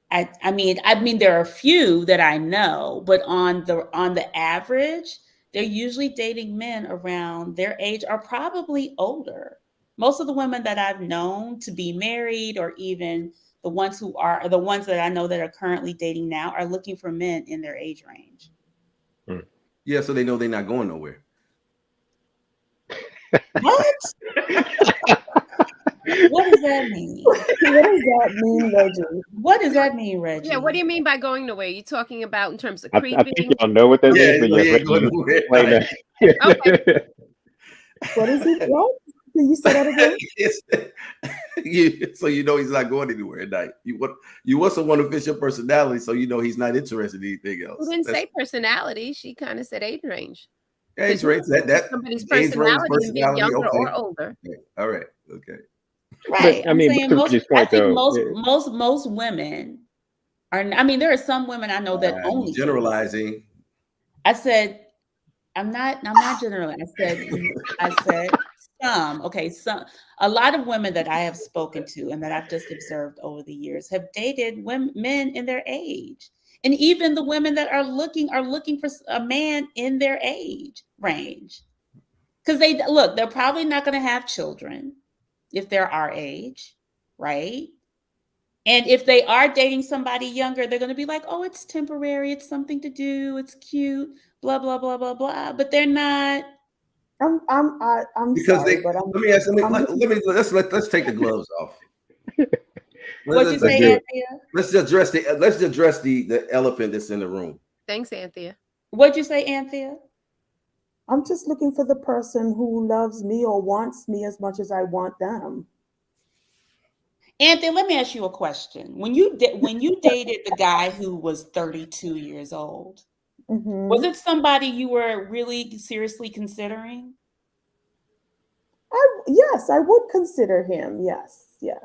I mean, there are a few that I know, but on the average, they're usually dating men around their age or probably older. Most of the women that I've known to be married, or even the ones that I know that are currently dating now, are looking for men in their age range. Yeah, so they know they're not going nowhere. What? What does that mean? What does that mean, Reggie? What does that mean, Reggie? Yeah, what do you mean by going nowhere? You talking about in terms of I creeping? think y'all know what that Yeah, means, but yeah, yes, going Reggie, nowhere. explain that. Okay. What is it? What? Can you say that again? So you know he's not going anywhere at night. You also want to fish your personality, so you know he's not interested in anything else. Who didn't say personality? She kind of said age range. Age range, that somebody's age range, personality and being younger okay. or older. Okay. All right. Okay. Right. But I I'm mean, saying to most. Reggie's I point think though, most women are. I mean, there are some women I know that only. Generalizing. I said, I'm not generalizing. I said some. Okay, some. A lot of women that I have spoken to and that I've just observed over the years have dated men in their age, and even the women that are looking for a man in their age range, because they're probably not going to have children if they're our age, right? And if they are dating somebody younger, they're going to be like, "Oh, it's temporary. It's something to do. It's cute. Blah blah blah blah blah." But they're not. I'm Because sorry, they but let's take the gloves off. What'd you say, Anthea? Let's address the elephant that's in the room. Thanks, Anthea. What'd you say, Anthea? I'm just looking for the person who loves me or wants me as much as I want them. Anthea, let me ask you a question. When you dated the guy who was 32 years old, was it somebody you were really seriously considering? Yes, I would consider him. Yes. Yeah.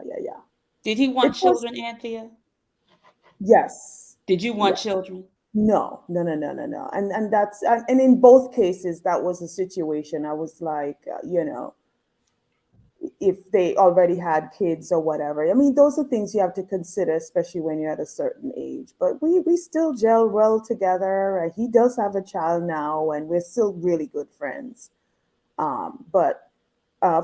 Did he want children, Anthea? Yes. Did you want children? No. And that's and in both cases that was a situation. I was like, if they already had kids or whatever. I mean, those are things you have to consider, especially when you're at a certain age. But we still gel well together. He does have a child now, and we're still really good friends. But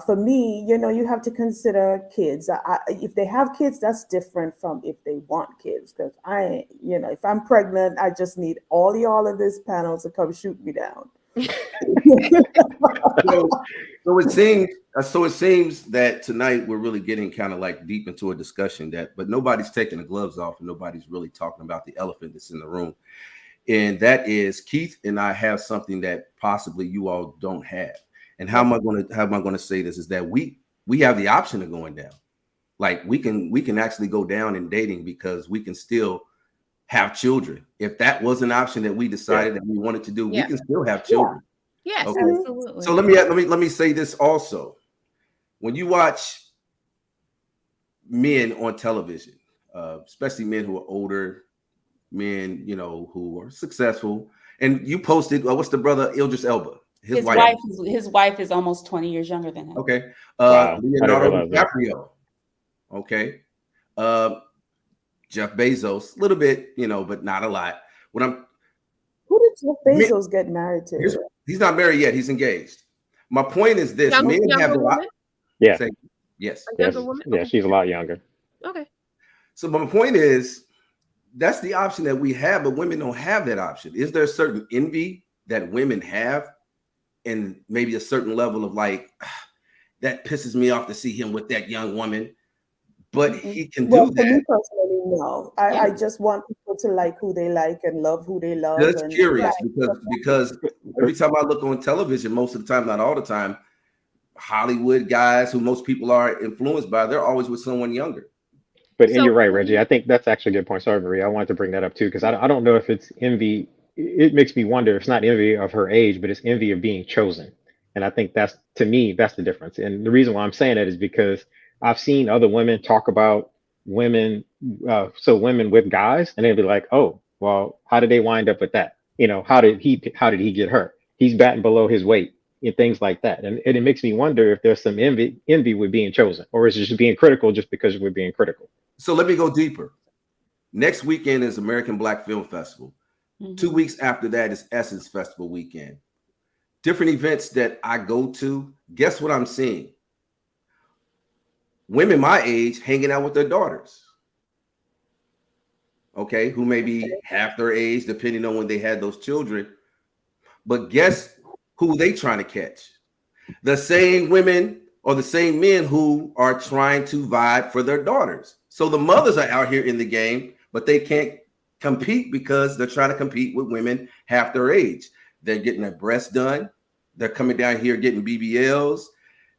for me, you have to consider kids. If they have kids, that's different from if they want kids. Because if I'm pregnant, I just need all y'all in this panel to come shoot me down. So it seems that tonight we're really getting kind of like deep into a discussion but nobody's taking the gloves off and nobody's really talking about the elephant that's in the room. And that is Keith and I have something that possibly you all don't have. And how am I going to say this is that we have the option of going down. Like we can actually go down in dating because we can still have children. If that was an option that we decided that we wanted to do, we can still have children. Yes, okay? Absolutely. So let me say this also. When you watch men on television, especially men who are older, men who are successful, and you posted what's the brother Idris Elba? His wife is almost 20 years younger than him. Okay. Wow. Leonardo DiCaprio. Okay. Jeff Bezos, a little bit, but not a lot. Who did Jeff Bezos get married to? He's not married yet. He's engaged. My point is this: men have a lot. Yeah. Yes. Yeah, she's a lot younger. Okay. So my point is, that's the option that we have, but women don't have that option. Is there a certain envy that women have, and maybe a certain level of like, that pisses me off to see him with that young woman? But he can do that. For me personally, no. I just want people to like who they like and love who they love. Just curious because every time I look on television, most of the time, not all the time, Hollywood guys who most people are influenced by, they're always with someone younger. But and you're right, Reggie. I think that's actually a good point. Sorry, Maria. I wanted to bring that up too because I don't know if it's envy. It makes me wonder if it's not envy of her age, but it's envy of being chosen. And I think that's the difference. And the reason why I'm saying that is because I've seen other women talk about women with guys, and they'd be like, "Oh, well, how did they wind up with that? How did he get hurt? He's batting below his weight," and things like that. And it makes me wonder if there's some envy with being chosen, or is it just being critical just because we're being critical? So let me go deeper. Next weekend is American Black Film Festival. 2 weeks after that is Essence Festival weekend. Different events that I go to. Guess what I'm seeing? Women my age hanging out with their daughters, okay, who may be half their age, depending on when they had those children. But guess who they trying to catch? The same women or the same men who are trying to vibe for their daughters. So the mothers are out here in the game, but they can't compete because they're trying to compete with women half their age. They're getting their breasts done. They're coming down here getting BBLs.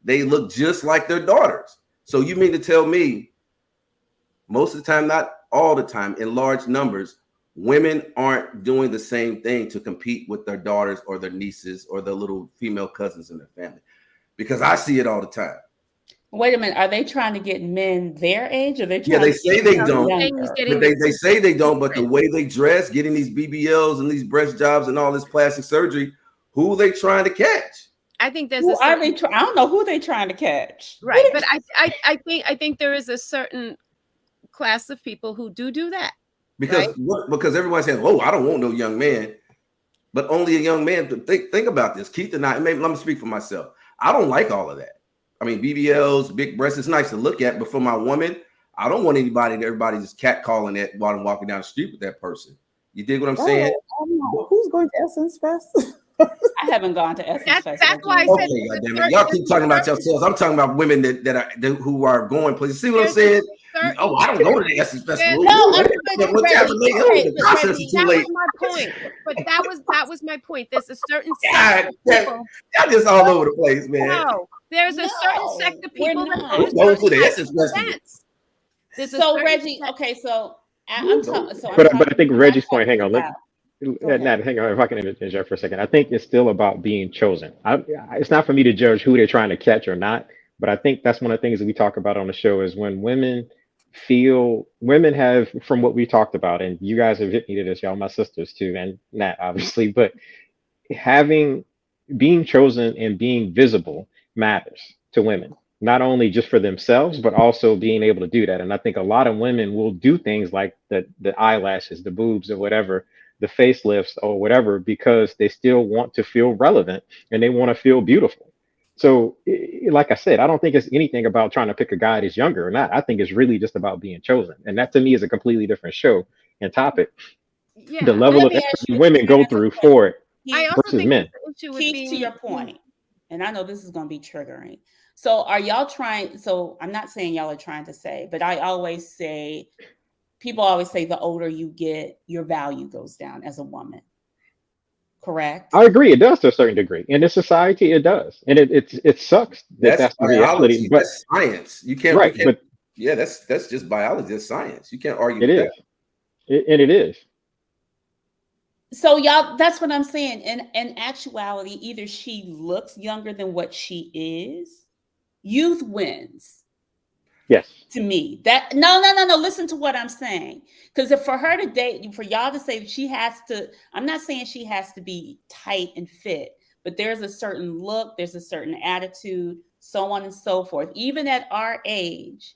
They look just like their daughters. So you mean to tell me most of the time, not all the time, in large numbers, women aren't doing the same thing to compete with their daughters or their nieces or their little female cousins in their family, because I see it all the time. Wait a minute. Are they trying to get men their age, or they Yeah, trying they to say get they them don't. younger? But they say they don't, but the way they dress, getting these BBLs and these breast jobs and all this plastic surgery, who are they trying to catch? I think there's Who are they? I don't know who they trying to catch. right, but I think there is a certain class of people who do that. Because because everybody's saying, "Oh, I don't want no young man," but only a young man. Think about this. Keith and I. Maybe let me speak for myself. I don't like all of that. I mean, BBLs, big breasts, it's nice to look at, but for my woman, I don't want everybody just catcalling it while I'm walking down the street with that person. You dig what I'm saying? Who's going to Essence Fest? I haven't gone to Essence Fest. That's why I said, okay, goddammit. Y'all keep talking about yourselves. I'm talking about women who are going places. See what I'm saying? Oh, I don't go to the Essence Festival. No, that was my point. But that was my point. There's a certain sect of people. Y'all just all over the place, man. No, there's a certain sect of people that go to the Essence Festival. So Reggie, okay, so I'm talking. But I think Reggie's point. Hang on, Nat, hang on. If I can interject for a second, I think it's still about being chosen. It's not for me to judge who they're trying to catch or not, but I think that's one of the things that we talk about on the show is when women have, from what we talked about, and you guys have hit me to this, y'all, my sisters too, and Nat obviously, but being chosen and being visible matters to women, not only just for themselves, but also being able to do that. And I think a lot of women will do things like the eyelashes, the boobs, or whatever, the facelifts or whatever, because they still want to feel relevant and they want to feel beautiful. So like I said, I don't think it's anything about trying to pick a guy that's younger or not. I think it's really just about being chosen. And that to me is a completely different show and topic. Yeah. The level of effort women go through for it versus men. Keith, to your point, and I know this is going to be triggering. So are y'all trying? So I'm not saying y'all are trying to say, but I always say, people always say the older you get, your value goes down as a woman. Correct. I agree. It does to a certain degree. In this society, it does, and it sucks that's the reality. But that's science. You can't. Right. But yeah, that's just biology. That's science. You can't argue. It is. And it is. So y'all, that's what I'm saying. In actuality, either she looks younger than what she is. Youth wins. Yes. To me, that no. Listen to what I'm saying. Because for her to date, for y'all to say that she has to, I'm not saying she has to be tight and fit, but there's a certain look, there's a certain attitude, so on and so forth. Even at our age,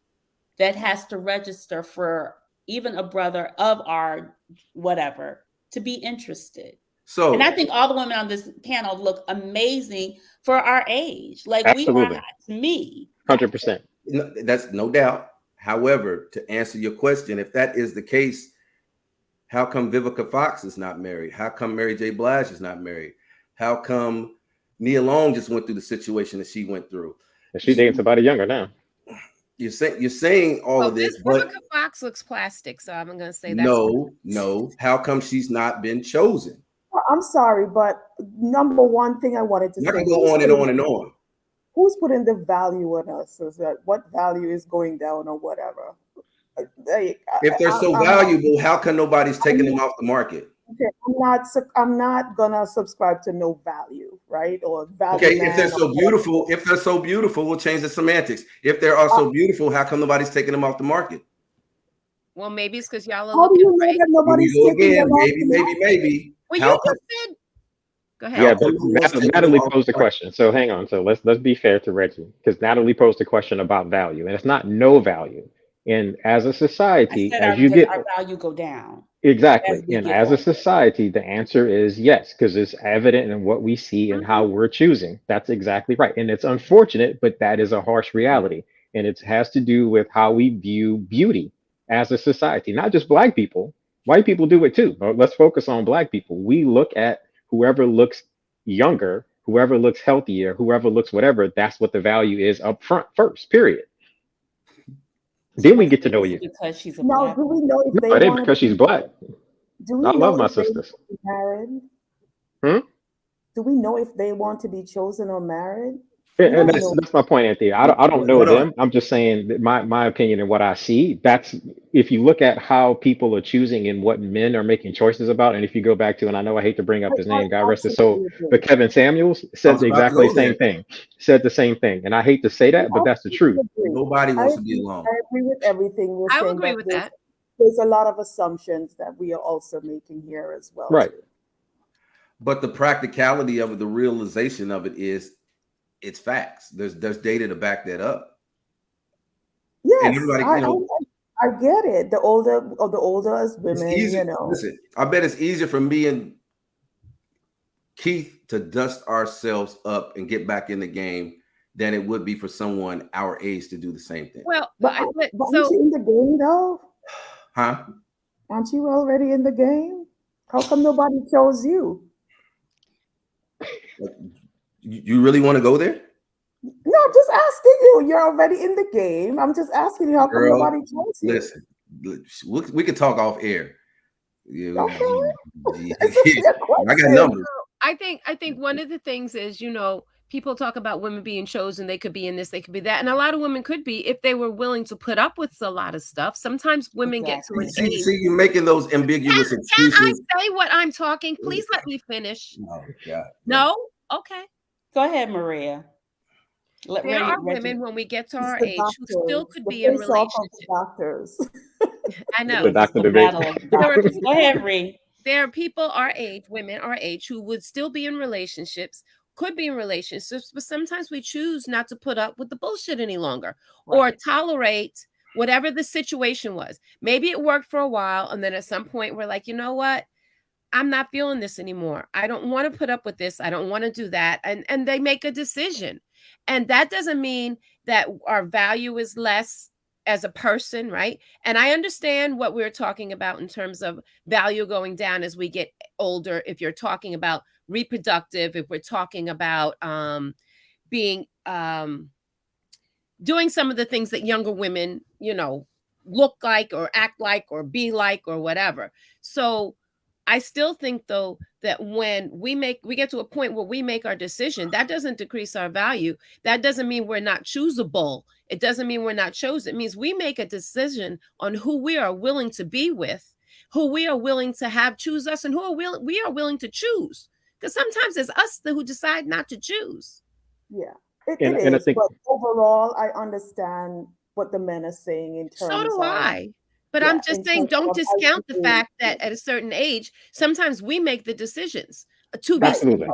that has to register for even a brother of our whatever to be interested. So, and I think all the women on this panel look amazing for our age. Like absolutely. We are, to me, 100%. That's no doubt. However, to answer your question, if that is the case, how come Vivica Fox is not married? How come Mary J. Blige is not married? How come Nia Long just went through the situation that she went through? And she's dating somebody younger now. You're saying all of this, but Vivica Fox looks plastic, so I'm gonna say that. No. How come she's not been chosen? I'm sorry, but number one thing I wanted to say. I can go on and on and on. Who's putting the value on us? Is that what value is going down or whatever? If they're so valuable, how come nobody's taking them off the market? Okay, I'm not gonna subscribe to no value, right? Or value. Okay, if they're so beautiful, we'll change the semantics. If they are so beautiful, how come nobody's taking them off the market? Well, maybe it's because y'all are looking for maybe. Well, you just said. Go ahead. Yeah, but Natalie posed the question. So hang on. So let's be fair to Reggie, because Natalie posed a question about value, and it's not no value. And as a society, as you get our value go down. Exactly. And as a society, the answer is yes, because it's evident in what we see and how we're choosing. That's exactly right. And it's unfortunate, but that is a harsh reality. And it has to do with how we view beauty as a society, not just Black people. White people do it too. But let's focus on Black people. We look at whoever looks younger, whoever looks healthier, whoever looks whatever, that's what the value is up front first, period. Then we get to know you. Because she's a Black. Do we know if they it ain't because she's Black. I love my sisters. Married? Do we know if they want to be chosen or married? No, And no. that's my point, Anthony. I don't know Hold on. them. I'm just saying that my opinion and what I see. That's if you look at how people are choosing and what men are making choices about, and if you go back to, and I know I hate to bring up his I name, God rest his soul, absolutely agree. but Kevin Samuels I said was about to exactly go the same there. thing. Said the same thing, and I hate to say I that, but that's the truth. absolutely agree. Nobody I wants to be agree. alone. I agree with everything you're I would saying, agree but with that. there's a lot of assumptions that we are also making here as well Right. too. But the practicality of it, the realization of it is it's facts. There's data to back that up. And Yes, everybody, I get it. The older as it's women, easy. you know. Listen, I bet it's easier for me and Keith to dust ourselves up and get back in the game than it would be for someone our age to do the same thing. Well, But I, but aren't so you in the game though? Huh? Aren't you already in the game? How come nobody chose you? You really want to go there? No, I'm just asking you. You're already in the game. I'm just asking you, how come Girl, nobody chose you? listen, we could talk off air. Okay. Yeah. It's a fair I got question. numbers. I think one of the things is, people talk about women being chosen, they could be in this, they could be that. And a lot of women could be if they were willing to put up with a lot of stuff. Sometimes women get to an age. See, you're making those ambiguous Can excuses. I say what I'm talking? Please let me finish. Oh, God. No? Okay. Go ahead, Maria. There are women when we get to our The age who still doctors, could the be in face off of relationships. the doctors. I know. The doctor the debate. battle of the There are doctors. people- Go ahead, Ree. There are people our age, women our age, who would still be in relationships, could be in relationships, but sometimes we choose not to put up with the bullshit any longer or Right. tolerate whatever the situation was. Maybe it worked for a while, and then at some point we're like, you know what? I'm not feeling this anymore. I don't want to put up with this. I don't want to do that. And they make a decision. And that doesn't mean that our value is less as a person, right? And I understand what we're talking about in terms of value going down as we get older. If you're talking about reproductive, if we're talking about being doing some of the things that younger women, look like or act like or be like or whatever. So I still think though that when we get to a point where we make our decision, that doesn't decrease our value. That doesn't mean we're not choosable. It doesn't mean we're not chosen. It means we make a decision on who we are willing to be with, who we are willing to have choose us, and who we are willing to choose. Because sometimes it's us who decide not to choose. Yeah, it And I is. think But overall, I understand what the men are saying in terms So do of. I. But Yeah, I'm just in saying, terms don't of discount the ICT. fact that at a certain age, sometimes we make the decisions to be. absolutely.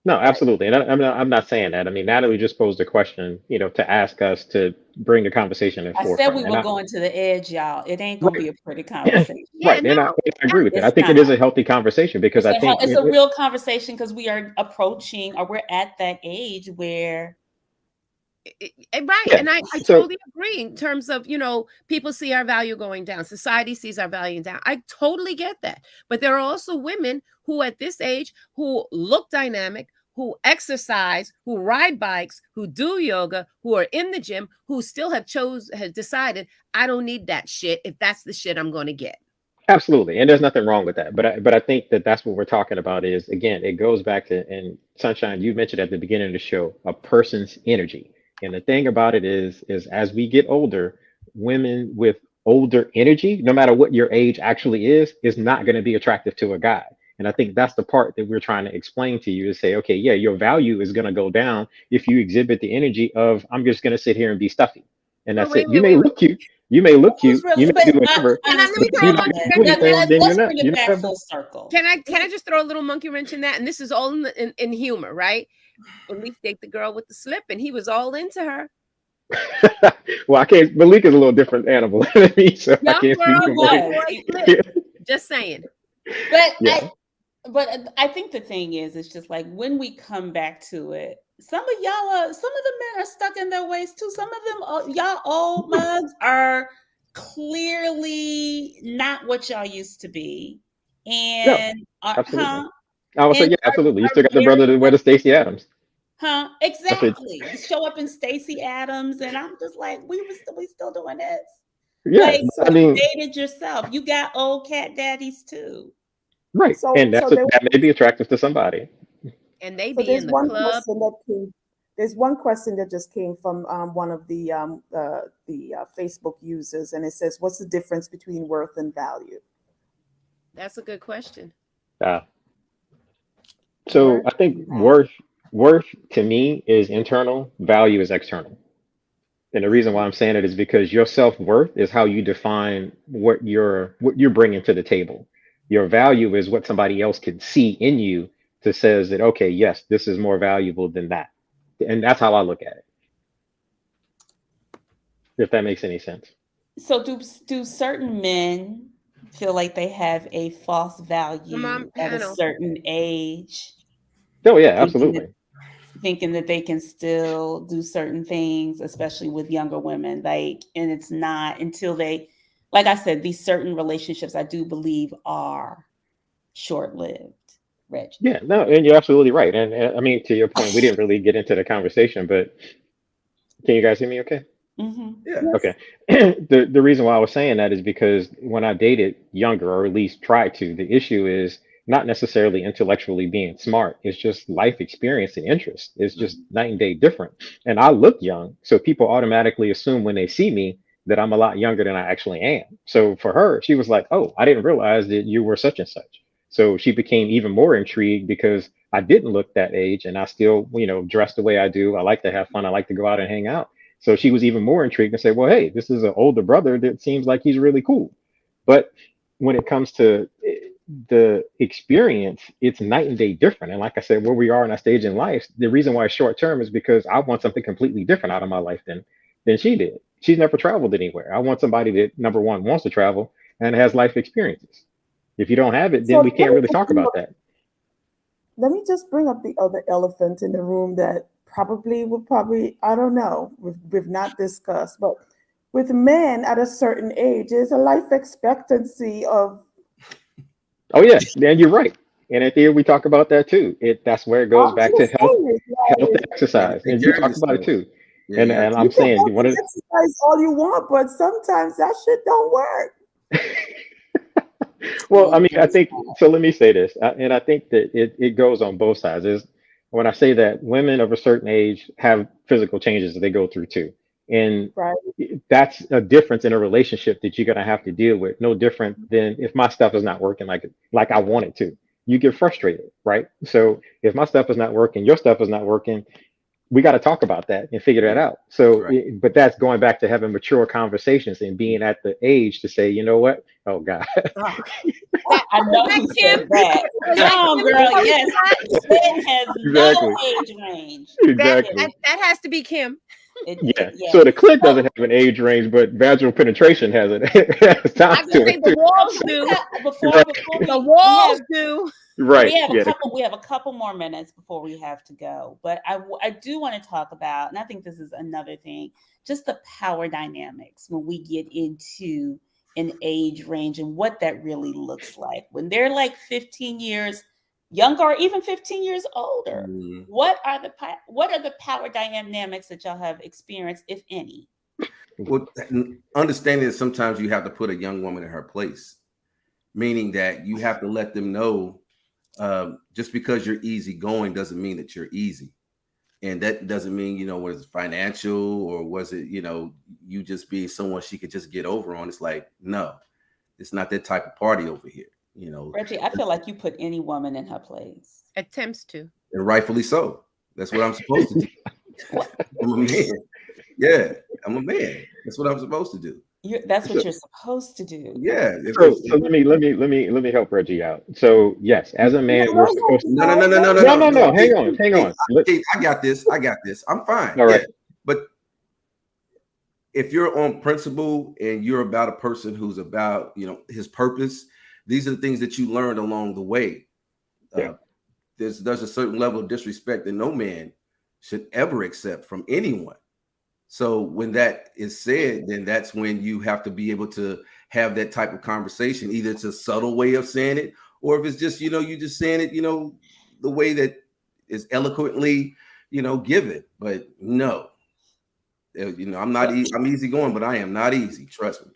No, absolutely. And I'm not saying that. I mean, Natalie just posed a question, to ask us to bring the conversation in I said forefront. we And were I, going to the edge, y'all. It ain't gonna right, be a pretty conversation. Yeah, right. And I no, agree with that. I It's think it not. is a healthy conversation because I think It's a real conversation because we are approaching or we're at that age where right. Yeah, And I so totally agree in terms of, people see our value going down. Society sees our value down. I totally get that. But there are also women who at this age who look dynamic, who exercise, who ride bikes, who do yoga, who are in the gym, who still have decided, I don't need that shit if that's the shit I'm going to get. absolutely, and there's nothing wrong with that. But I think that that's what we're talking about is, again, it goes back to, and Sunshine, you mentioned at the beginning of the show, a person's energy. And the thing about it is as we get older, women with older energy, no matter what your age actually is not going to be attractive to a guy. And I think that's the part that we're trying to explain to you, is say, okay, yeah, your value is going to go down if you exhibit the energy of, I'm just going to sit here and be stuffy. And But that's it. You may look cute. You may who's really, do whatever. And let me But throw if you're a not monkey gonna do wrench in anything, that. then let's you're bring it not back have full circle. Can I just throw a little monkey wrench in that? And this is all in humor, right? Malik dated the girl with the slip, and he was all into her. well, I can't. Malik is a little different animal than me, so I Young can't girl, speak for white Malik. boy slip. Just saying. But Yeah. I think the thing is, it's just like when we come back to it, some of the men are stuck in their ways too. Some of them, y'all old mugs are clearly not what y'all used to be. And Absolutely. I would say, yeah, absolutely. You are still got the very brother that wear the Stacey Adams. Exactly. Show up in Stacey Adams, and I'm just like, we still doing this. Yeah, Like, I mean, you dated yourself. You got old cat daddies too. right, So, and so that may be attractive to somebody. And they So be there's in the one club. question that There's one question that just came from one of the Facebook users, and it says, "What's the difference between worth and value?" That's a good question. So Worth I think and value. worth to me is internal, value is external. And the reason why I'm saying it is because your self-worth is how you define what you're bringing to the table. Your value is what somebody else can see in you to says that, okay, yes, this is more valuable than that. And that's how I look at it, if that makes any sense. So do certain men feel like they have a false Come on, value at a panel. certain age, Oh yeah, thinking that absolutely. thinking that they can still do certain things, especially with younger women, like, and it's not until they, like I said, these certain relationships I do believe are short-lived, Reggie. Yeah, no, and you're absolutely right. And I mean, to your point, we didn't really get into the conversation, but can you guys hear me okay? Hmm. Yeah. Okay. The reason why I was saying that is because when I dated younger, or at least tried to, the issue is not necessarily intellectually being smart. It's just life experience and interest. It's just night and day different. And I look young, so people automatically assume when they see me that I'm a lot younger than I actually am. So for her, she was like, "Oh, I didn't realize that you were such and such." So she became even more intrigued because I didn't look that age and I still, dress the way I do. I like to have fun. I like to go out and hang out. So she was even more intrigued and said, "Well, hey, this is an older brother that seems like he's really cool." But when it comes to the experience, it's night and day different. And like I said, where we are in our stage in life, the reason why it's short term is because I want something completely different out of my life than she did. She's never traveled anywhere. I want somebody that, number one, wants to travel and has life experiences. If you don't have it, then So we can't really talk about that. let me just bring up the other elephant in the room that probably I don't know, we've not discussed, but with men at a certain age, there's a life expectancy of Oh yeah, and you're right. And at the end, we talk about that too. That's where it goes I'm back to just health, saying, health and like, You got to exercise. take And you care of talk about it yourself. too. Yeah, you And got to and you I'm take can care of saying help one and of exercise all you want, but sometimes that shit don't work. well, I mean, I Yes. think so. Let me say this, and I think that it goes on both sides. Is when I say that women of a certain age have physical changes that they go through too, and Right. that's a difference in a relationship that you're gonna have to deal with. No different than if my stuff is not working like I want it to. You get frustrated, right? So if my stuff is not working, your stuff is not working, we got to talk about that and figure that Yeah, out. So, right. but that's going back to having mature conversations and being at the age to say, you know what? Oh God, Ah, That I was know that who Kim? said that. Was Come that on, Kim who girl. posted Yes, that? it has no exactly, age range. That Yes, that exactly. that has to be Kim. Yeah. So yes. the click So, doesn't have an age range, but vaginal penetration has it has time I can to say it the too. walls can we do. have, before Right, before The we have walls do. right. Yeah. we have a couple more minutes before we have to go, but I do want to talk about, and I think this is another thing, just the power dynamics when we get into an age range and what that really looks like when they're like 15 years younger or even 15 years older. Mhm. What are the power dynamics that y'all have experienced, if any? Well, understanding that sometimes you have to put a young woman in her place, meaning that you have to let them know just because you're easygoing doesn't mean that you're easy. And that doesn't mean, was it financial or was it, you just being someone she could just get over on. It's like, no, it's not that type of party over here, Reggie, I feel like you put any woman in her place. Attempts to. and rightfully so. That's what I'm supposed to do. What? I'm a man. Yeah, I'm a man. That's what I'm supposed to do. That's So, what you're supposed to do. Yeah. so let me help Reggie out. So yes, as a No, man, we're no, supposed No, no, no, no, no, no, no, no, No, no, no, no. no. Hang on, hang on. I got this. I got this. I'm fine. All Yeah. right. But if you're on principle and you're about a person who's about, his purpose, these are the things that you learned along the way. Yeah. There's a certain level of disrespect that no man should ever accept from anyone. So when that is said, then that's when you have to be able to have that type of conversation. Either it's a subtle way of saying it, or if it's just, you just saying it, the way that is eloquently, given. But no, I'm not. I'm easy going, but I am not easy. Trust me,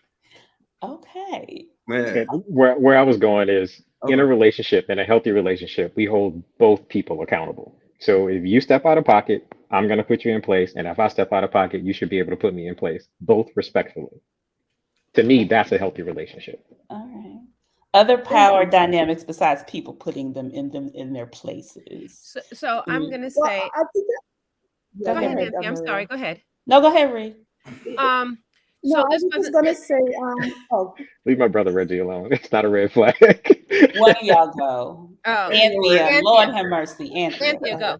Okay. man. And where I was going is in a Okay. relationship, in a healthy relationship, we hold both people accountable. So if you step out of pocket, I'm going to put you in place. And if I step out of pocket, you should be able to put me in place, both respectfully. To me, that's a healthy relationship. All right. Other power dynamics besides people putting them in their places. So I'm gonna Well, say, I think go go ahead, ahead, Nancy. I'm Maria. sorry. Go ahead. No, go ahead, Ree. Um, No, so I this was just wasn't. gonna say, oh, Leave my brother Reggie alone. It's not a red flag. One of y'all go. Oh, Anthea, Lord have mercy. Anthea. Anthea, go.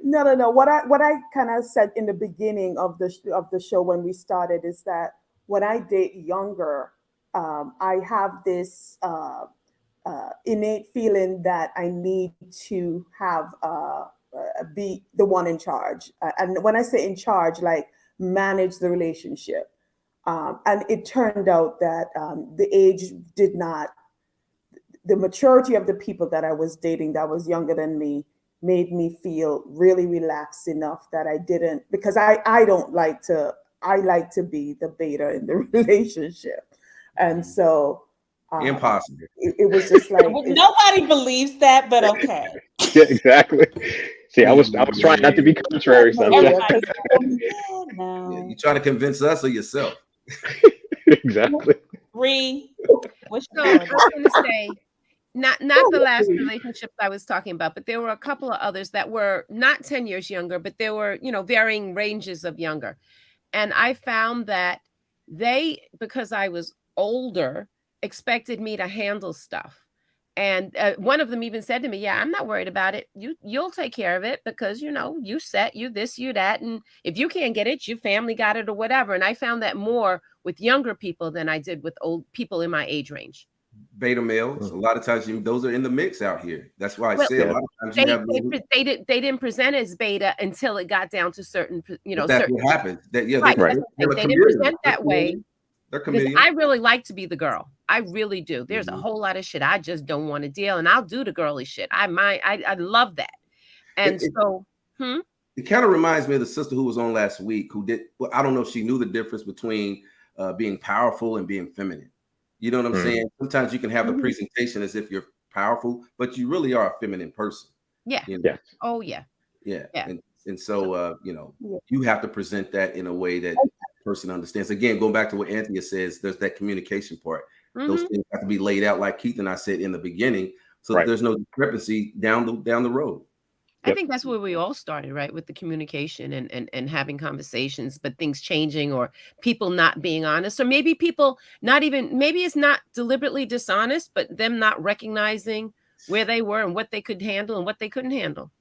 no. What I kind of said in the beginning of the show when we started is that when I date younger, I have this innate feeling that I need to have be the one in charge. And when I say in charge, like manage the relationship. And it turned out that the age did not, the maturity of the people that I was dating that was younger than me made me feel really relaxed enough that I didn't, because I don't like to, I like to be the beta in the relationship. And so Impossible. it was just like, Nobody believes that, but okay. Yeah, exactly. See, I was trying not to be contrary, Sunshine. Everybody's like, yeah, no. You trying to convince us or yourself? Exactly. Ree, what's So your I was going to say, not the last relationship I was talking about, but there were a couple of others that were not 10 years younger, but there were, varying ranges of younger. And I found that they, because I was older, expected me to handle stuff. And one of them even said to me, yeah, I'm not worried about it. You'll take care of it because, you set, you this, you that. And if you can't get it, your family got it or whatever. And I found that more with younger people than I did with old people in my age range. Beta males, a lot of times those are in the mix out here. That's why I say a lot of times they didn't present as beta until it got down to certain, that's certain. what happens. That Right. They didn't present that way. They're chameleons. I really like to be the girl. I really do. There's a whole lot of shit I just don't want to deal, and I'll do the girly shit. I love that. And it kind of reminds me of the sister who was on last week who did. Well, I don't know if she knew the difference between being powerful and being feminine. You know what I'm saying? Sometimes you can have the presentation as if you're powerful, but you really are a feminine person. Yeah. Yeah. Oh yeah. Yeah. And so you have to present that in a way that person understands. Again, going back to what Anthea says, there's that communication part. Those things have to be laid out, like Keith and I said in the beginning, so that there's no discrepancy down the road. I think that's where we all started, right? With the communication and having conversations, but things changing or people not being honest, or maybe people maybe it's not deliberately dishonest, but them not recognizing where they were and what they could handle and what they couldn't handle.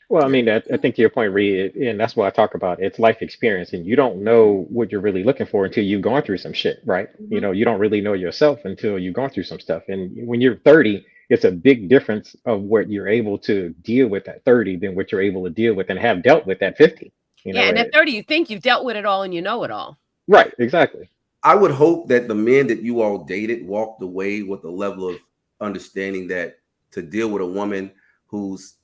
Well, I mean, I think to your point, Reed, and that's what I talk about. It's life experience, and you don't know what you're really looking for until you've gone through some shit, right? You don't really know yourself until you've gone through some stuff. And when you're 30, it's a big difference of what you're able to deal with at 30 than what you're able to deal with and have dealt with at 50. And at 30, you think you've dealt with it all and you know it all. Right, exactly. I would hope that the men that you all dated walked away with a level of understanding that to deal with a woman who's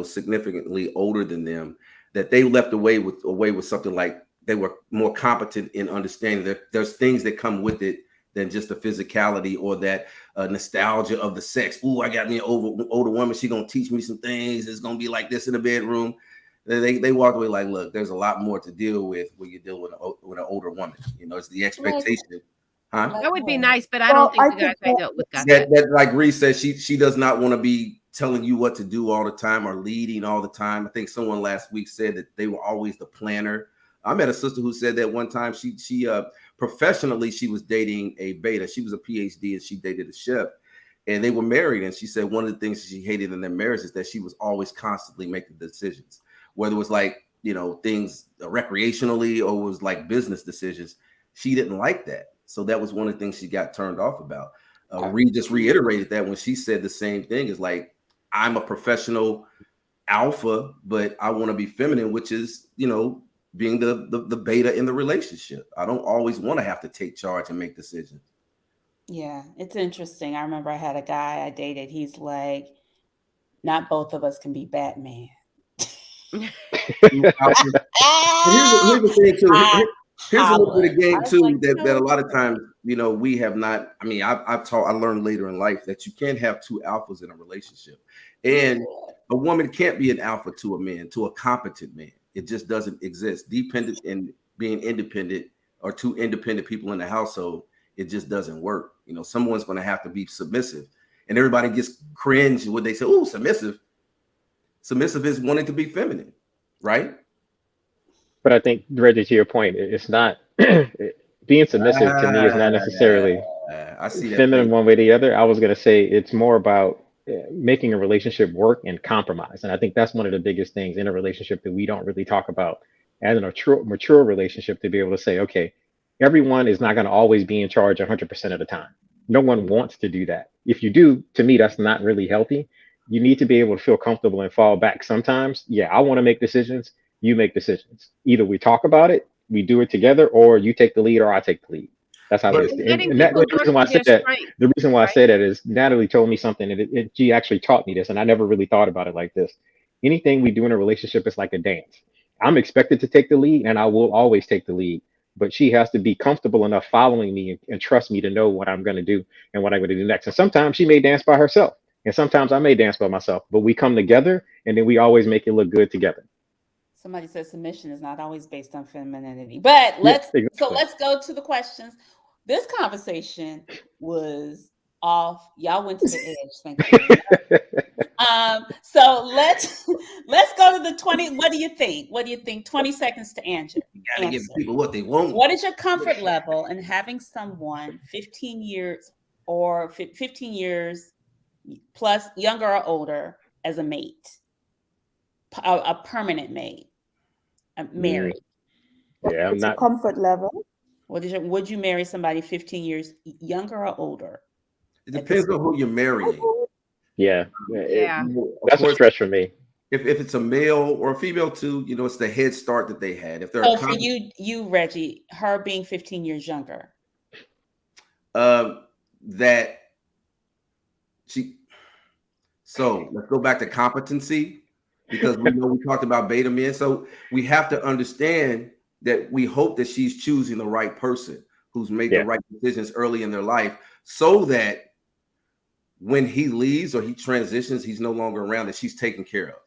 significantly older than them, that they left away with something like they were more competent in understanding that there's things that come with it than just the physicality or that nostalgia of the sex. Ooh, I got me an older woman. She gonna teach me some things. It's gonna be like this in the bedroom. They walked away like, look, there's a lot more to deal with when you deal with an older woman. It's the expectation. Huh? That would be nice, but I don't think the guys I dealt with got that. That like Reese said, she does not want to be telling you what to do all the time or leading all the time. I think someone last week said that they were always the planner. I met a sister who said that one time. She professionally, she was dating a beta. She was a PhD and she dated a chef, and they were married. And she said one of the things she hated in their marriage is that she was always constantly making decisions, whether it was like things recreationally or it was like business decisions. She didn't like that, so that was one of the things she got turned off about. Reed just reiterated that when she said the same thing. Is like, I'm a professional alpha, but I want to be feminine, which is, being the beta in the relationship. I don't always want to have to take charge and make decisions. Yeah, it's interesting. I remember I had a guy I dated. He's like, not both of us can be Batman. Here's the thing too. Here's a little bit of game too, like, that a lot of times, we have not. I mean, I learned later in life that you can't have two alphas in a relationship. And A woman can't be an alpha to a man, to a competent man. It just doesn't exist. Dependent and being independent, or two independent people in the household, it just doesn't work. You know, someone's going to have to be submissive, and everybody gets cringe when they say, "Oh, submissive." Submissive is wanting to be feminine, right? But I think, Reggie, to your point, it's not being submissive to me is not necessarily I see that feminine thing. one way or the other. I was going to say it's more about making a relationship work and compromise. And I think that's one of the biggest things in a relationship that we don't really talk about as a mature relationship, to be able to say, okay, everyone is not going to always be in charge 100% of the time. No one wants to do that. If you do, to me, that's not really healthy. You need to be able to feel comfortable and fall back. Sometimes, yeah, I want to make decisions. You make decisions. Either we talk about it, we do it together, or you take the lead or I take the lead. That's how it is. And that, the reason why I said that, the reason why I say that is Natalie told me something, and she actually taught me this, and I never really thought about it like this. Anything we do in a relationship is like a dance. I'm expected to take the lead, and I will always take the lead. But she has to be comfortable enough following me and trust me to know what I'm going to do and what I'm going to do next. And sometimes she may dance by herself, and sometimes I may dance by myself. But we come together, and then we always make it look good together. Somebody says submission is not always based on femininity, but let's go to the questions. This conversation was off. Y'all went to the edge. Thank you. So let's go to the 20. What do you think? 20 seconds to answer. You gotta give people what they want. What is your comfort level in having someone 15 years or 15 years plus, younger or older, as a mate, a permanent mate, married? Yeah, I'm not. Comfort level. Would you marry somebody 15 years younger or older? It depends on who you're marrying. Yeah. Yeah. That's a stretch for me. If it's a male or a female too, you know, it's the head start that they had. If they're for you, Reggie, her being 15 years younger. That she. So let's go back to competency, because we know we talked about beta men. So we have to understand that we hope that she's choosing the right person who's made the right decisions early in their life, so that when he leaves or he transitions, he's no longer around, that she's taken care of.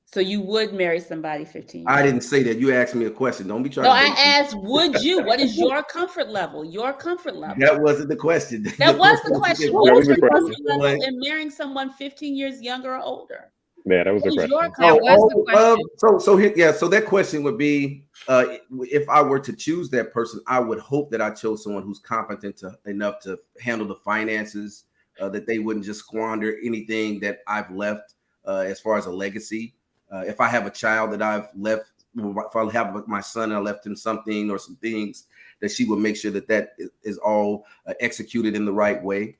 So you would marry somebody 15 years? I didn't say that. You asked me a question. Don't be trying. No, I asked, would you? What is your comfort level? Your comfort level. That wasn't the question. That was the question. What is your comfort level in marrying someone 15 years younger or older? Yeah, that was the question. So that question would be, if I were to choose that person, I would hope that I chose someone who's competent enough to handle the finances, that they wouldn't just squander anything that I've left as far as a legacy. If I have a child that I've left, if I have my son and I left him something or some things, that she would make sure that is all executed in the right way.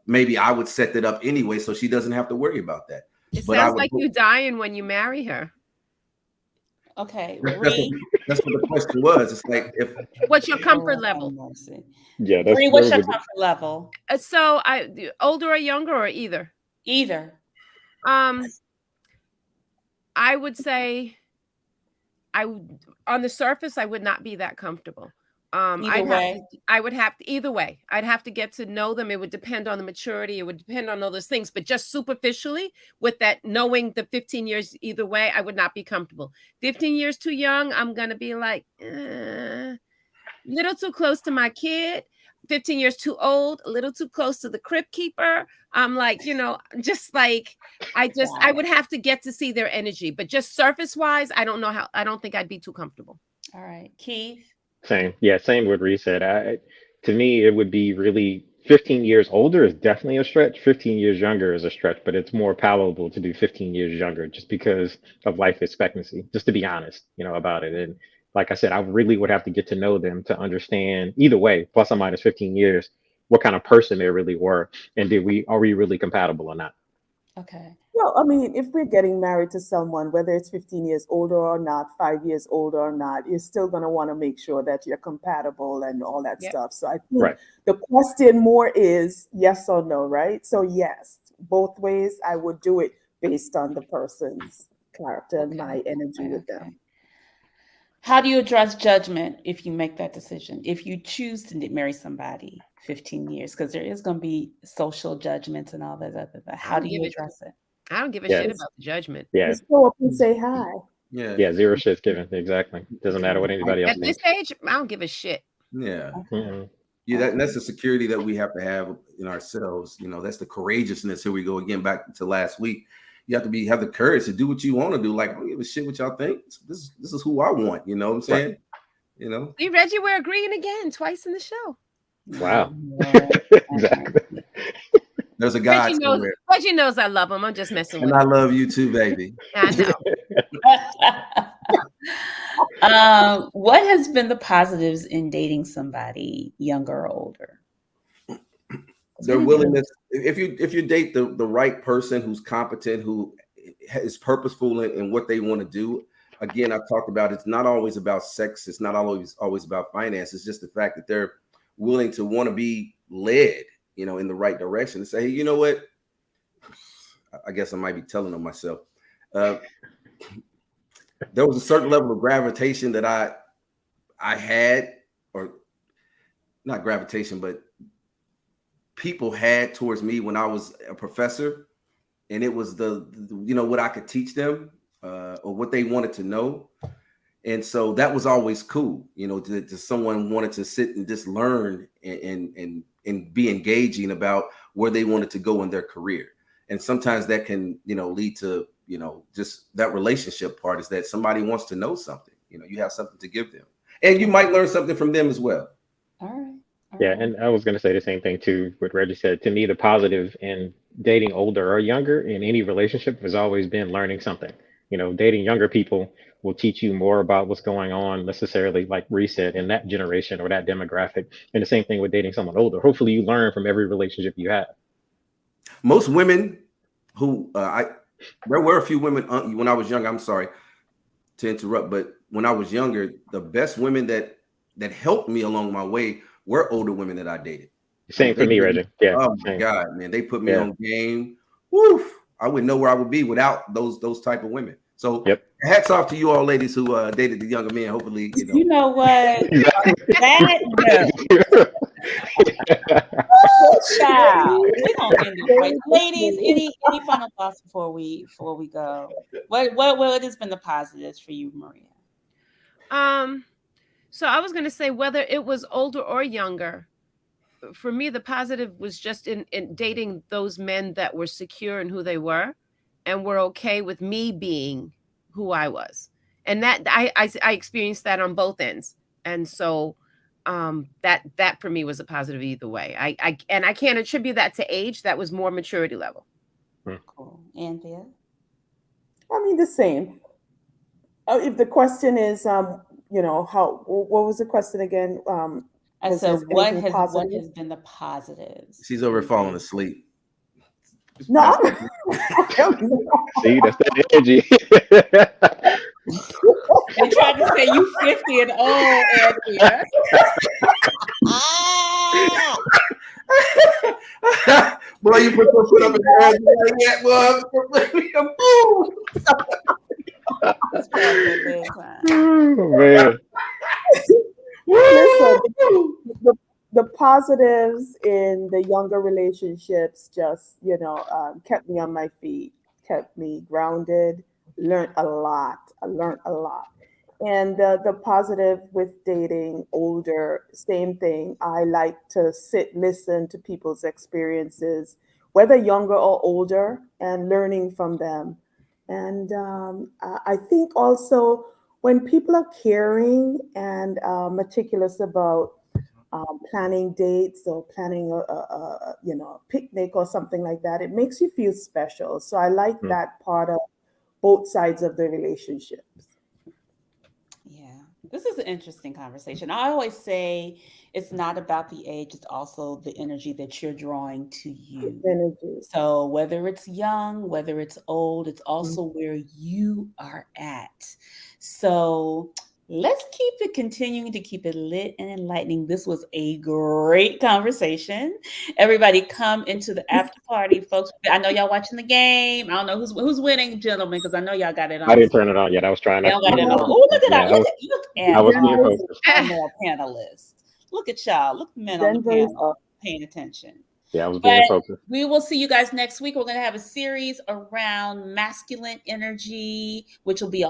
Maybe I would set that up anyway, so she doesn't have to worry about that. It sounds like you're dying when you marry her. Okay. That's what the question was. It's like, what's your comfort level? Yeah, what's your comfort level? So older or younger, or either? Either. I would say on the surface, I would not be that comfortable. I would have to, either way, I'd have to get to know them. It would depend on the maturity. It would depend on all those things. But just superficially, with that, knowing the 15 years either way, I would not be comfortable. 15 years too young, I'm going to be like, little too close to my kid. 15 years too old, a little too close to the crib keeper. I'm like, just like, I would have to get to see their energy. But just surface wise, I don't think I'd be too comfortable. All right. Keith? Same. Yeah, same what Reese said. To me, it would be really 15 years older is definitely a stretch. 15 years younger is a stretch, but it's more palatable to do 15 years younger just because of life expectancy, just to be honest, about it. And like I said, I really would have to get to know them to understand either way, plus or minus 15 years, what kind of person they really were. And are we really compatible or not? Okay. Well, I mean, if we're getting married to someone, whether it's 15 years older or not, 5 years older or not, you're still going to want to make sure that you're compatible and all that stuff. So I think the question more is yes or no, right? So yes, both ways I would do it based on the person's character and my energy with them. How do you address judgment if you make that decision? If you choose to marry somebody 15 years, because there is going to be social judgments and all that other stuff. How do you address it? I don't give a Yeah. shit about the judgment. Yeah. Just go up and say hi. Yeah. Yeah. Zero shit's given. Exactly. Doesn't matter what anybody else At this thinks. age, I don't give a shit. Yeah. Mhm. Yeah, and that's the security that we have to have in ourselves. You know, that's the courageousness. Here we go again, back to last week. You have to have the courage to do what you want to do. Like, I don't give a shit what y'all think. This is who I want. You know what I'm saying? Right. You know. See, Reggie, we're agreeing again twice in the show. Wow. Yeah. Exactly. There's a God somewhere. Reggie knows I love him. I'm just messing with And I him. love you too, baby. I know. What has been the positives in dating somebody younger or older? Their willingness, if you date the right person who's competent, who is purposeful in what they want to do. Again, I've talked about it's not always about sex. It's not always about finance. It's just the fact that they're willing to want to be led, you know, in the right direction and say, hey, you know what? I guess I might be telling on myself. There was a certain level of gravitation that I had, or not gravitation, but people had towards me when I was a professor, and it was the you know, what I could teach them or what they wanted to know. And so that was always cool, you know, to someone wanted to sit and just learn and be engaging about where they wanted to go in their career. And sometimes that can, you know, lead to, you know, just that relationship part is that somebody wants to know something, you know, you have something to give them and you might learn something from them as well. All right. Yeah, and I was going to say the same thing too. What Reggie said. To me, the positive in dating older or younger in any relationship has always been learning something. You know, dating younger people will teach you more about what's going on necessarily, like reset in that generation or that demographic. And the same thing with dating someone older. Hopefully, you learn from every relationship you have. Most women who there were a few women when I was younger. I'm sorry to interrupt, but when I was younger, the best women that helped me along my way were older women that I dated. Same for me, Reggie. Yeah. Oh my God, man, they put me on game. Woof! I wouldn't know where I would be without those type of women. So hats off to you all ladies who dated the younger men. Hopefully, you know. You know what? Child. We don't end it right. Ladies, any final thoughts before we go? What has been the positives for you, Maria? So I was going to say whether it was older or younger, for me, the positive was just in dating those men that were secure in who they were and were okay with me being who I was. And that I experienced that on both ends. And so that for me was a positive either way. I can't attribute that to age. That was more maturity level. Cool. Anthea? I mean, the same. If the question is, you know, what was the question again? I said, what has been the positives? She's over falling asleep. No. See, that's that energy. They tried to say you 50 and old, Anthea. Boy, you put your foot up in the air. Oh, man. Listen, the positives in the younger relationships just, you know, kept me on my feet, kept me grounded, learned a lot. And the positive with dating older, same thing. I like to listen to people's experiences, whether younger or older, and learning from them. And I think also when people are caring and meticulous about planning dates or planning a picnic or something like that, it makes you feel special. So I like that part of both sides of the relationships. Yeah, this is an interesting conversation. I always say it's not about the age, it's also the energy that you're drawing to you. Energy. So whether it's young, whether it's old, it's also where you are at. So let's keep it continuing to keep it lit and enlightening. This was a great conversation. Everybody come into the after party, folks. I know y'all watching the game. I don't know who's winning, gentlemen, because I know y'all got it on. I didn't turn it on yet. I was trying to. Y'all got it on. Oh, look at that. Look at I was being our male panelists. Look at y'all. Look at the men on the panel paying attention. Yeah, I was being But focused. we will see you guys next week. We're going to have a series around masculine energy, which will be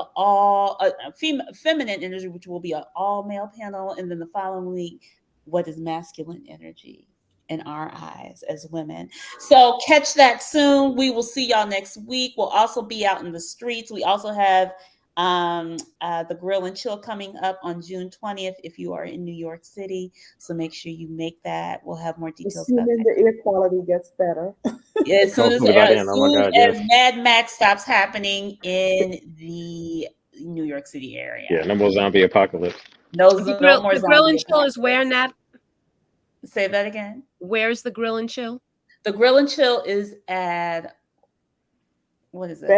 feminine energy, which will be an all male panel. And then the following week, what is masculine energy in our eyes as women? So catch that soon. We will see y'all next week. We'll also be out in the streets. We also have the Grill and Chill coming up on June 20th if you are in New York City. So make sure you make that. We'll have more details about Assuming that. the air quality gets better. Yeah, as soon as, Hopefully by then. Oh my God, yes. Mad Max stops happening in the New York City area. Yeah, no more zombie apocalypse. No The more Grill and zombie Chill is apocalypse. where, Nat? Say that again. Where's the Grill and Chill? The Grill and Chill is at, what is it?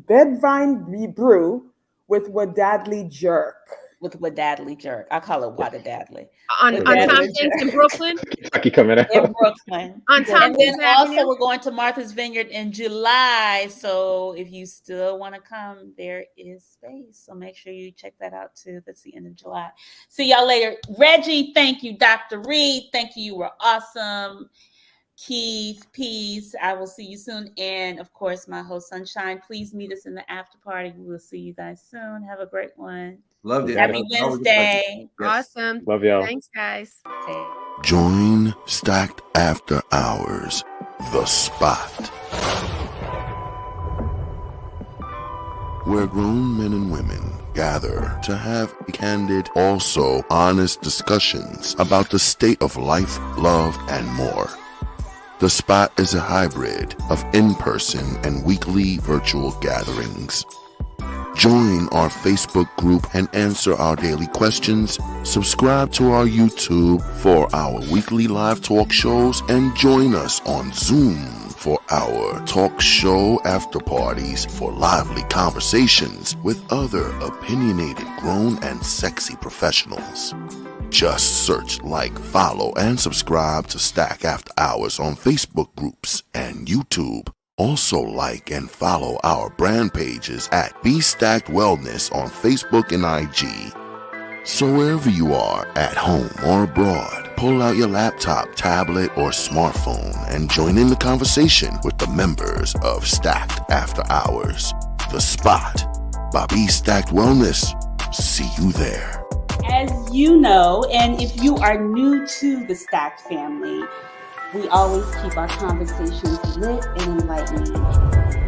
Bedvine Brew with Wadadley Jerk. With Wadadley Jerk. I call it Wadadadley. On Wadadley Tompkins Jerk. in Brooklyn? Kentucky coming out. In Brooklyn. On And Tompkins then also Avenue? we're going to Martha's Vineyard in July. So if you still want to come, there is space. So make sure you check that out too. That's the end of July. See y'all later. Reggie, thank you. Dr. Reed, thank you. You were awesome. Keith, peace. I will see you soon. And of course, my host Sunshine, please meet us in the after party. We will see you guys soon. Have a great one. Loved it. Happy Wednesday. Yes. Awesome. Love y'all. Thanks, guys. Okay. Join Stacked After Hours, The Spot, where grown men and women gather to have candid, also honest discussions about the state of life, love, and more. The Spot is a hybrid of in-person and weekly virtual gatherings. Join our Facebook group and answer our daily questions. Subscribe to our YouTube for our weekly live talk shows and join us on Zoom for our talk show after parties for lively conversations with other opinionated, grown, and sexy professionals. Just search, like, follow, and subscribe to Stack After Hours on Facebook groups and YouTube. Also like and follow our brand pages at Be Stacked Wellness on Facebook and IG. So wherever you are, at home or abroad, pull out your laptop, tablet, or smartphone and join in the conversation with the members of Stacked After Hours. The Spot by Be Stacked Wellness. See you there. As you know, and if you are new to the Stacked family, we always keep our conversations lit and enlightening.